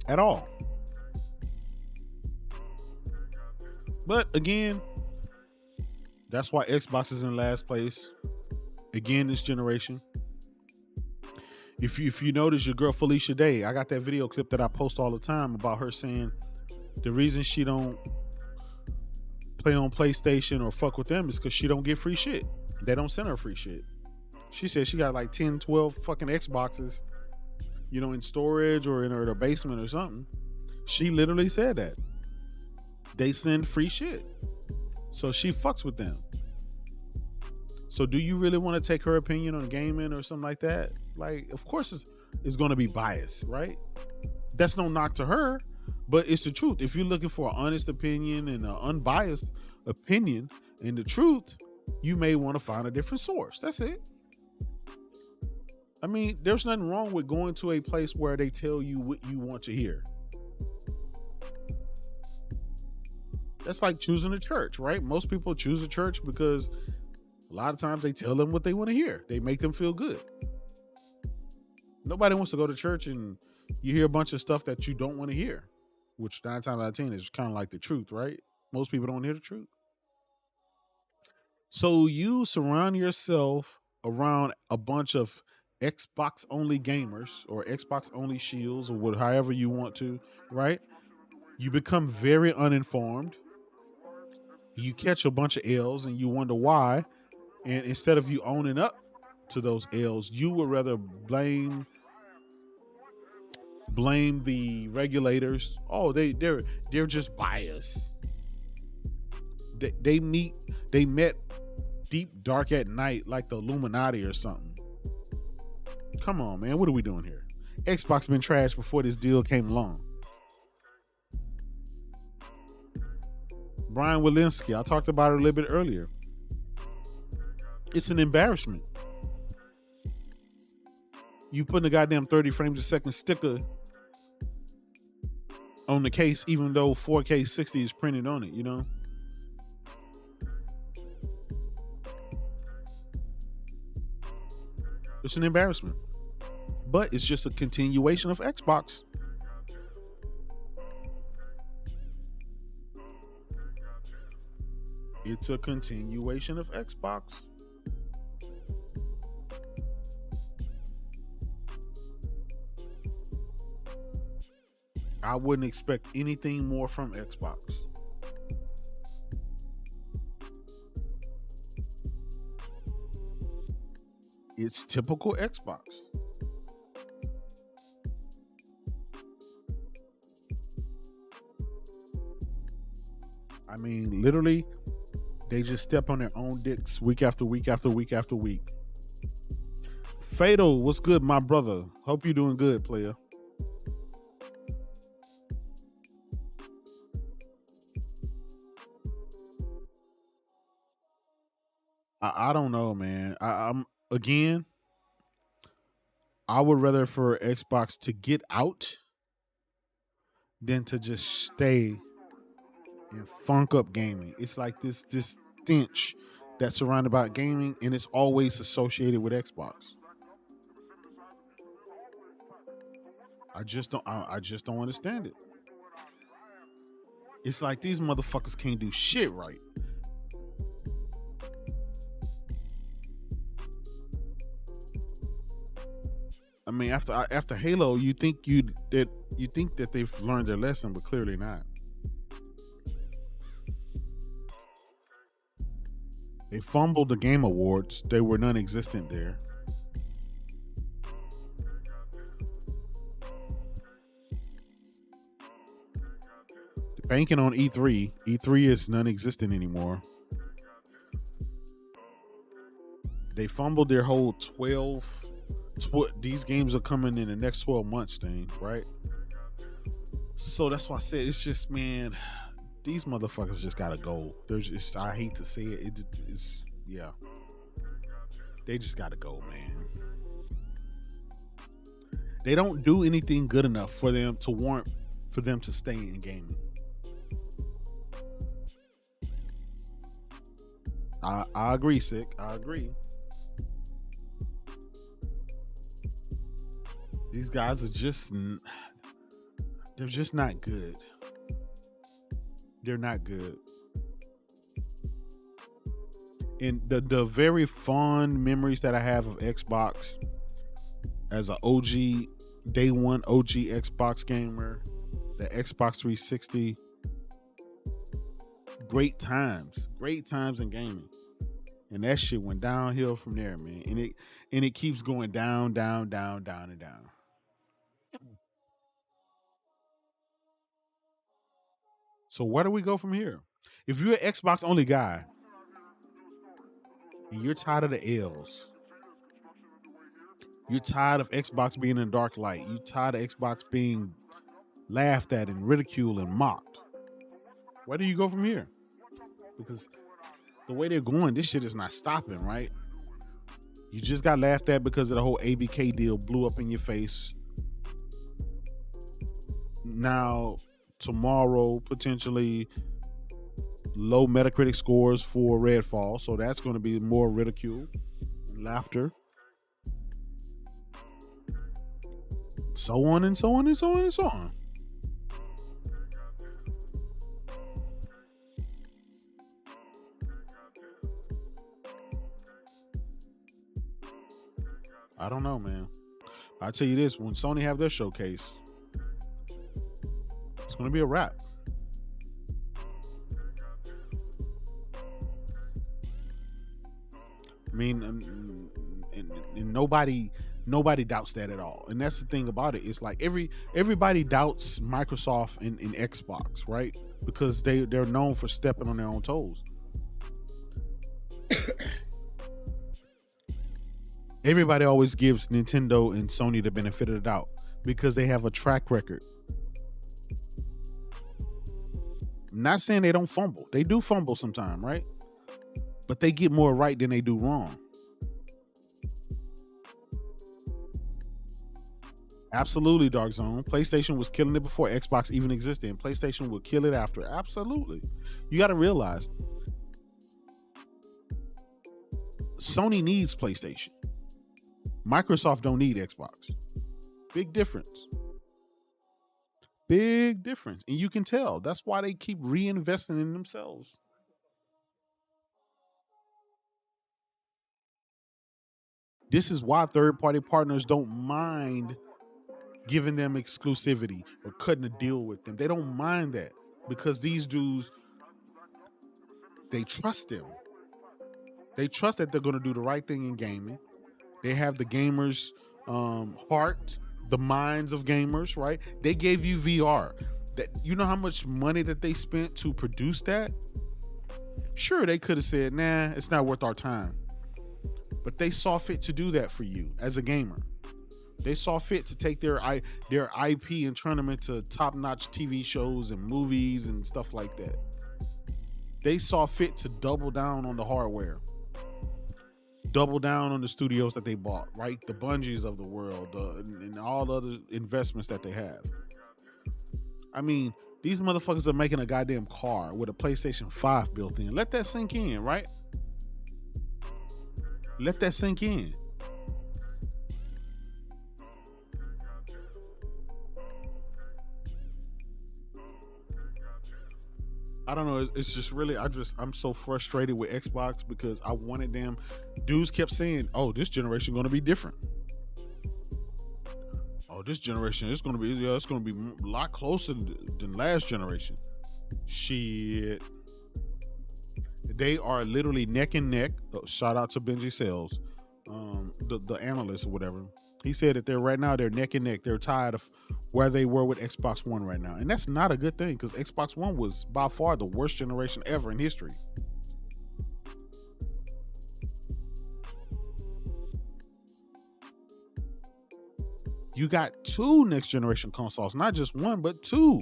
At all. But again, that's why Xbox is in last place. Again, this generation. If you notice your girl Felicia Day, I got that video clip that I post all the time about her saying the reason she don't play on PlayStation or fuck with them is because she don't get free shit. They don't send her free shit. She said she got like 10, 12 fucking Xboxes, in storage or in her basement or something. She literally said that. They send free shit. So she fucks with them. So do you really want to take her opinion on gaming or something like that? Like, of course it's going to be biased, right? That's no knock to her, but it's the truth. If you're looking for an honest opinion and an unbiased opinion and the truth, you may want to find a different source. That's it. I mean, there's nothing wrong with going to a place where they tell you what you want to hear. That's like choosing a church, right? Most people choose a church because a lot of times they tell them what they want to hear. They make them feel good. Nobody wants to go to church and you hear a bunch of stuff that you don't want to hear, which 9 times out of 10 is kind of like the truth, right? Most people don't hear the truth. So you surround yourself around a bunch of Xbox only gamers or Xbox only shields or however you want to, right? You become very uninformed. You catch a bunch of L's and you wonder why. And instead of you owning up to those L's, you would rather blame the regulators. Oh, they're just biased. They met deep dark at night like the Illuminati or something. Come on, man. What are we doing here? Xbox been trashed before this deal came along. Brian Walensky, I talked about it a little bit earlier. It's an embarrassment. You putting a goddamn 30 frames a second sticker on the case, even though 4K 60 is printed on it, It's an embarrassment. But it's just a continuation of Xbox. It's a continuation of Xbox. I wouldn't expect anything more from Xbox. It's typical Xbox. I mean, literally, they just step on their own dicks week after week after week after week. Fatal, what's good, my brother? Hope you're doing good, player. I don't know, man. I'm again. I would rather for Xbox to get out than to just stay and funk up gaming. It's like this stench that's surrounded about gaming, and it's always associated with Xbox. I just don't understand it. It's like these motherfuckers can't do shit right. I mean, after Halo, you think that they've learned their lesson, but clearly not. They fumbled the Game Awards. They were non-existent there. Banking on E3. E3 is non-existent anymore. They fumbled their whole 12. These games are coming in the next 12 months thing, right? So that's why I said it's just, man, these motherfuckers just gotta go. I hate to say it. It's yeah. They just gotta go, man. They don't do anything good enough for them to warrant for them to stay in gaming. I agree, Sick. I agree. These guys are they're just not good. They're not good. And the very fond memories that I have of Xbox as an OG, day one OG Xbox gamer, the Xbox 360, great times in gaming. And that shit went downhill from there, man. and it keeps going down, down, down, down, and down. So where do we go from here? If you're an Xbox only guy and you're tired of the L's, you're tired of Xbox being in dark light, you're tired of Xbox being laughed at and ridiculed and mocked, where do you go from here? Because the way they're going, this shit is not stopping, right? You just got laughed at because of the whole ABK deal blew up in your face. Now, tomorrow, potentially low Metacritic scores for Redfall, so that's going to be more ridicule and laughter. So on and so on and so on and so on. I don't know, man. I'll tell you this, when Sony have their showcase, it's going to be a wrap. I mean, and nobody doubts that at all. And that's the thing about it. It's like everybody doubts Microsoft and Xbox, right? Because they're known for stepping on their own toes. Everybody always gives Nintendo and Sony the benefit of the doubt because they have a track record. I'm not saying they don't fumble. They do fumble sometime, right? But they get more right than they do wrong. Absolutely, Dark Zone. PlayStation was killing it before Xbox even existed, and PlayStation will kill it after. Absolutely. You got to realize Sony needs PlayStation. Microsoft don't need Xbox. Big difference. Big difference. And you can tell. That's why they keep reinvesting in themselves. This is why third-party partners don't mind giving them exclusivity or cutting a deal with them. They don't mind that because these dudes, they trust them. They trust that they're going to do the right thing in gaming. They have the gamers' heart, the minds of gamers, right? They gave you VR. That, you know how much money that they spent to produce that? Sure, they could have said, nah, it's not worth our time. But they saw fit to do that for you as a gamer. They saw fit to take their IP and turn them into top-notch TV shows and movies and stuff like that. They saw fit to double down on the hardware. Double down on the studios that they bought, right? The Bungies of the world, and all the other investments that they have. I mean, these motherfuckers are making a goddamn car with a PlayStation 5 built in. Let that sink in, right? Let that sink in. I don't know. It's just really, I'm so frustrated with Xbox because I wanted them. Dudes kept saying, "Oh, this generation going to be different. Oh, this generation is going to be, it's going to be a lot closer than last generation." Shit. They are literally neck and neck. Shout out to Benji Sales, the analyst or whatever. He said that they're neck and neck. They're tired of where they were with Xbox One right now. And that's not a good thing because Xbox One was by far the worst generation ever in history. You got 2 next generation consoles, not just one, but 2.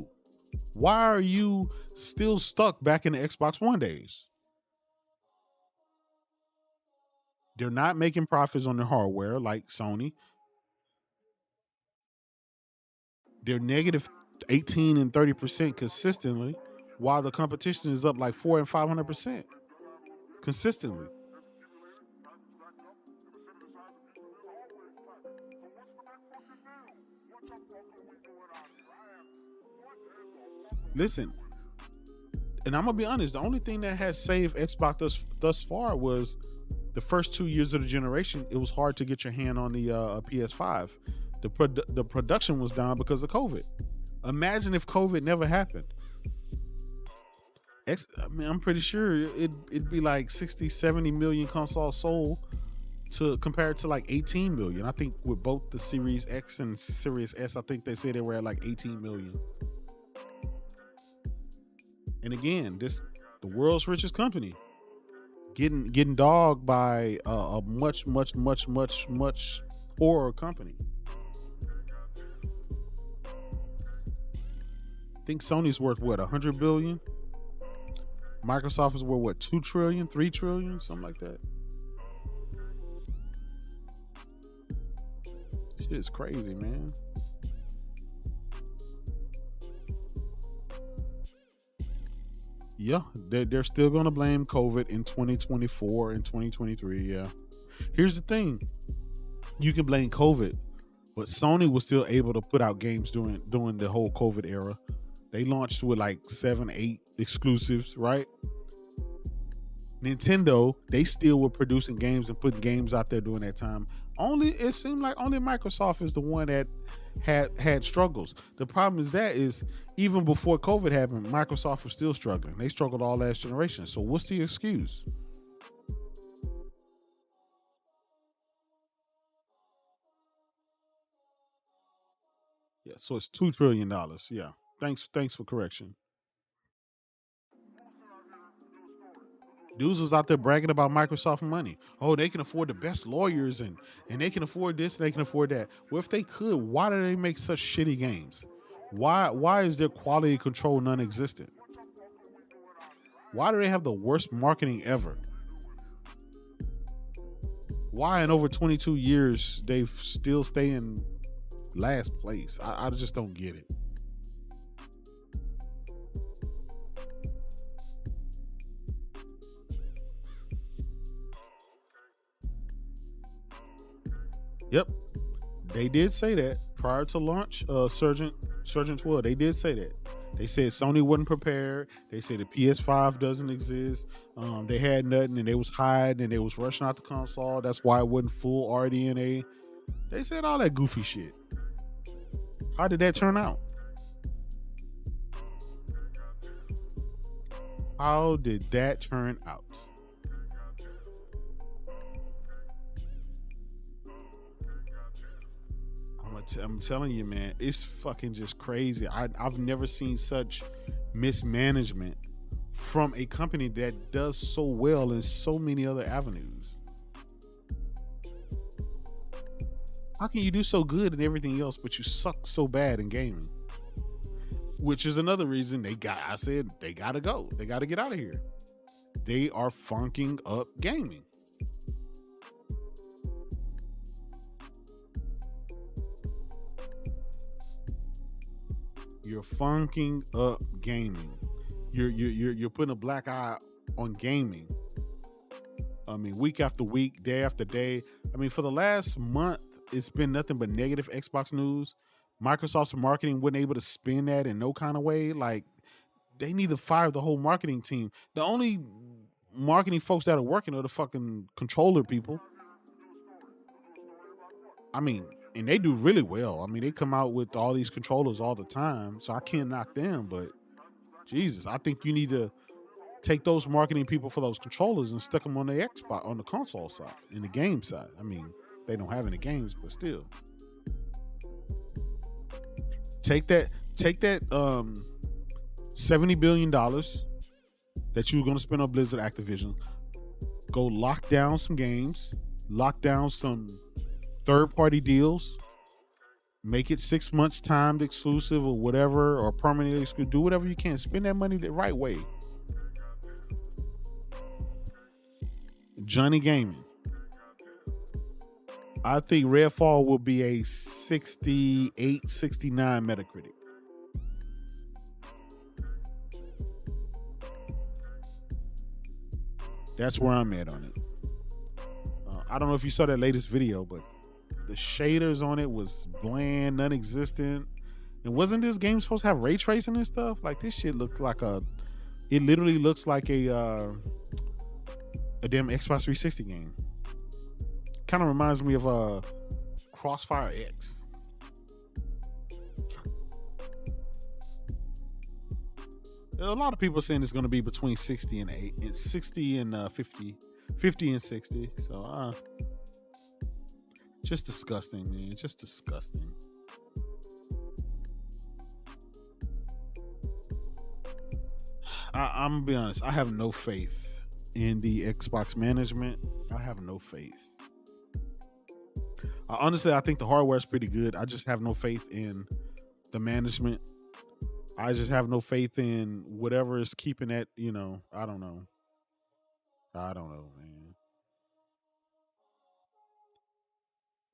Why are you still stuck back in the Xbox One days? They're not making profits on their hardware like Sony. They're negative 18 and 30% consistently, while the competition is up like 400 and 500% consistently. Listen, and I'm gonna be honest, the only thing that has saved Xbox thus far was the first 2 years of the generation. It was hard to get your hand on the PS5. The production was down because of COVID. Imagine if COVID never happened. I'm pretty sure it'd be like 60, 70 million consoles sold to compared to like 18 million. I think with both the Series X and Series S, I think they said they were at like 18 million. And again, this the world's richest company getting dogged by a much poorer company. I think Sony's worth what, 100 billion? Microsoft is worth what, 2 trillion, 3 trillion, something like that. Shit is crazy, man. Yeah, they're still going to blame COVID in 2024 and 2023. Yeah. Here's the thing. You can blame COVID, but Sony was still able to put out games during the whole COVID era. They launched with like 7, 8 exclusives, right? Nintendo, they still were producing games and putting games out there during that time. It seemed like only Microsoft is the one that had struggles. The problem is even before COVID happened, Microsoft was still struggling. They struggled all last generation. So what's the excuse? Yeah, so it's $2 trillion. Yeah. Thanks for correction. Dudes was out there bragging about Microsoft money. Oh, they can afford the best lawyers and they can afford this and they can afford that. Well, if they could, why do they make such shitty games? Why is their quality control non-existent? Why do they have the worst marketing ever? Why in over 22 years they still stay in last place? I just don't get it. Yep, they did say that prior to launch. Sergeant 12, they did say that. They said Sony wasn't prepared. They said the PS5 doesn't exist. They had nothing, and they was hiding, and they was rushing out the console. That's why it wasn't full RDNA. They said all that goofy shit. How did that turn out? How did that turn out? I'm telling you, man, it's fucking just crazy. I've never seen such mismanagement from a company that does so well in so many other avenues. How can you do so good in everything else, but you suck so bad in gaming? Which is another reason they gotta go. They gotta get out of here. They are funking up gaming. You're funking up gaming. You're putting a black eye on gaming. I mean, week after week, day after day. I mean, for the last month, it's been nothing but negative Xbox news. Microsoft's marketing wasn't able to spin that in no kind of way. Like, they need to fire the whole marketing team. The only marketing folks that are working are the fucking controller people. I mean, and they do really well. I mean, they come out with all these controllers all the time, so I can't knock them. But Jesus, I think you need to take those marketing people for those controllers and stick them on the Xbox, on the console side, in the game side. I mean, they don't have any games, but still, take that $70 billion that you were going to spend on Blizzard Activision. Go lock down some games, lock down some third-party deals, make it 6 months timed exclusive or whatever, or permanently exclusive. Do whatever you can. Spend that money the right way. Johnny Gaming. I think Redfall will be a 68, 69 Metacritic. That's where I'm at on it. I don't know if you saw that latest video, but the shaders on it was bland, non-existent. And wasn't this game supposed to have ray tracing and stuff? Like, this shit looked like it literally looks like a damn Xbox 360 game. Kind of reminds me of Crossfire X. There are a lot of people saying it's going to be between 60 and 50 and 60. So Just disgusting, man. Just disgusting. I'm gonna be honest. I have no faith in the Xbox management. I have no faith. Honestly, I think the hardware is pretty good. I just have no faith in the management. I just have no faith in whatever is keeping that. I don't know. I don't know, man.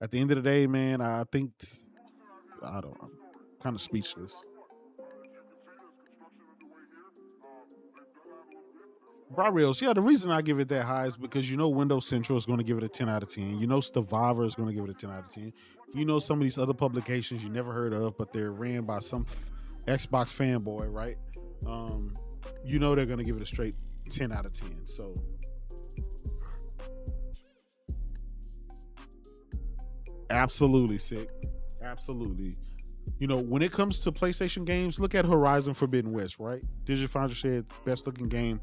At the end of the day, man, I think I don't. I'm kind of speechless. Reals, yeah, the reason I give it that high is because Windows Central is going to give it a 10 out of 10. Stevivor is going to give it a 10 out of 10. Some of these other publications you never heard of, but they're ran by some Xbox fanboy, right? They're going to give it a straight 10 out of 10. So absolutely sick. Absolutely. When it comes to PlayStation games, look at Horizon Forbidden West, right? Digital Foundry said best looking game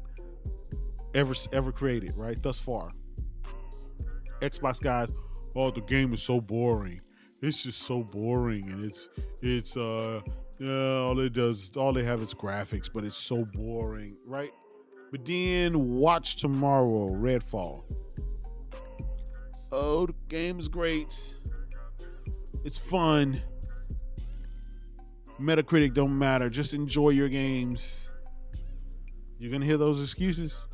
ever created, right? Thus far. Xbox guys, oh, the game is so boring. It's just so boring, and it's all they have is graphics, but it's so boring, right? But then watch tomorrow, Redfall. Oh, the game's great. It's fun. Metacritic don't matter. Just enjoy your games. You're gonna hear those excuses.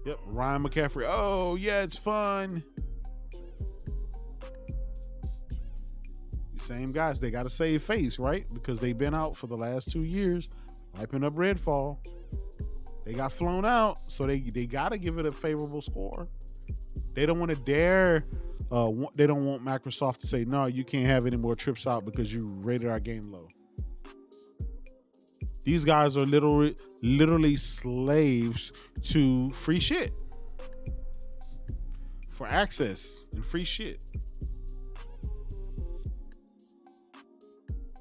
Yep, Ryan McCaffrey. Oh, yeah, it's fun. The same guys, they got to save face, right? Because they've been out for the last 2 years, hyping up Redfall. They got flown out, so they got to give it a favorable score. They don't want to dare. They don't want Microsoft to say, no, you can't have any more trips out because you rated our game low. These guys are literally slaves to free shit. For access and free shit.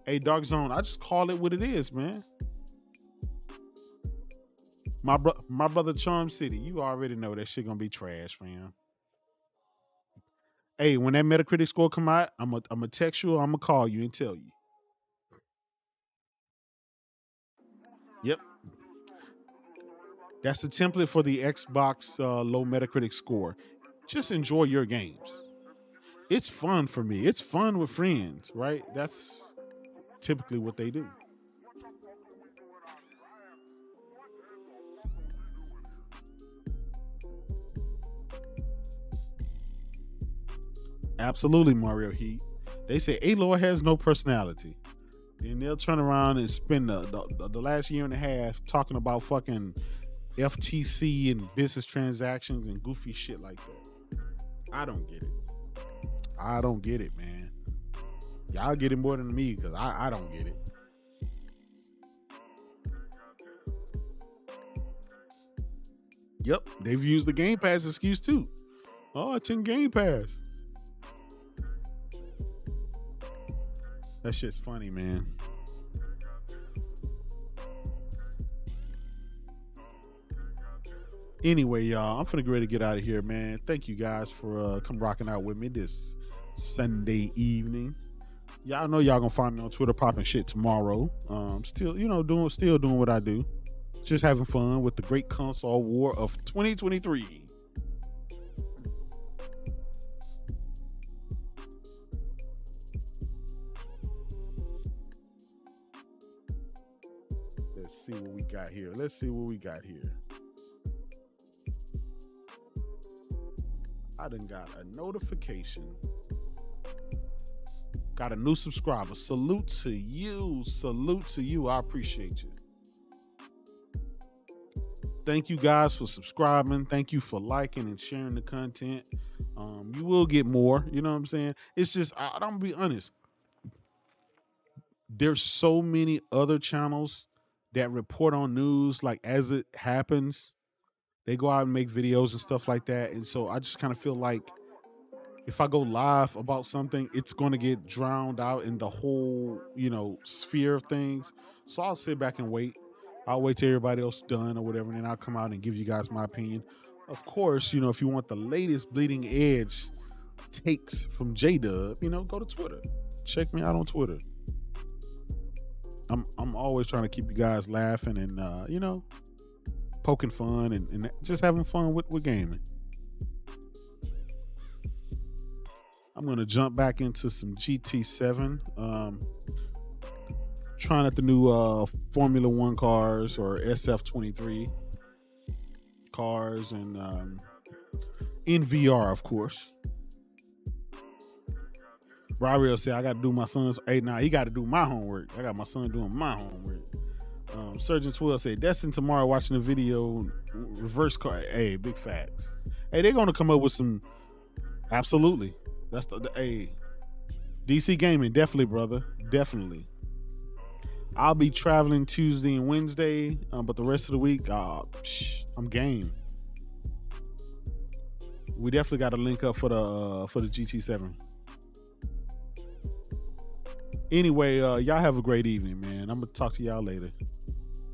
Hey, Dark Zone, I just call it what it is, man. My brother Charm City, you already know that shit gonna be trash, fam. Hey, when that Metacritic score come out, I'm gonna text you or I'm gonna call you and tell you. Yep. That's the template for the Xbox low Metacritic score. Just enjoy your games. It's fun for me. It's fun with friends, right? That's typically what they do. Absolutely, Mario Heat. They say Aloy has no personality. And they'll turn around and spend the last year and a half talking about fucking FTC and business transactions and goofy shit like that. I don't get it. I don't get it, man. Y'all get it more than me because I don't get it. Yep, they've used the Game Pass excuse too. Oh, it's in Game Pass. That shit's funny, man. Anyway, y'all, I'm finna get ready to get out of here, man. Thank you guys for come rocking out with me this Sunday evening. Y'all know y'all gonna find me on Twitter popping shit tomorrow. Still doing what I do. Just having fun with the great console war of 2023. Let's see what we got here. I done got a notification. Got a new subscriber. Salute to you. I appreciate you. Thank you guys for subscribing. Thank you for liking and sharing the content. You will get more. You know what I'm saying? It's just, I'm gonna be honest. There's so many other channels that report on news like as it happens. They go out and make videos and stuff like that. And so I just kind of feel like if I go live about something, it's going to get drowned out in the whole, sphere of things. So I'll sit back and wait. I'll wait till everybody else done or whatever, and then I'll come out and give you guys my opinion. Of course, if you want the latest bleeding edge takes from J-Dub, go to Twitter. Check me out on Twitter. I'm always trying to keep you guys laughing and poking fun and just having fun with gaming. I'm gonna jump back into some GT7. Trying out the new Formula One cars or SF23 cars and in VR, of course. Brario said, I got to do my son's. Hey, nah, he got to do my homework. I got my son doing my homework. Surgeon 12 said, Destin tomorrow watching the video reverse car. Hey, big facts. Hey, they're going to come up with some. Absolutely. That's hey, DC Gaming, definitely, brother. Definitely. I'll be traveling Tuesday and Wednesday, but the rest of the week, I'm game. We definitely got to link up for the GT7. Anyway, y'all have a great evening, man. I'm gonna talk to y'all later.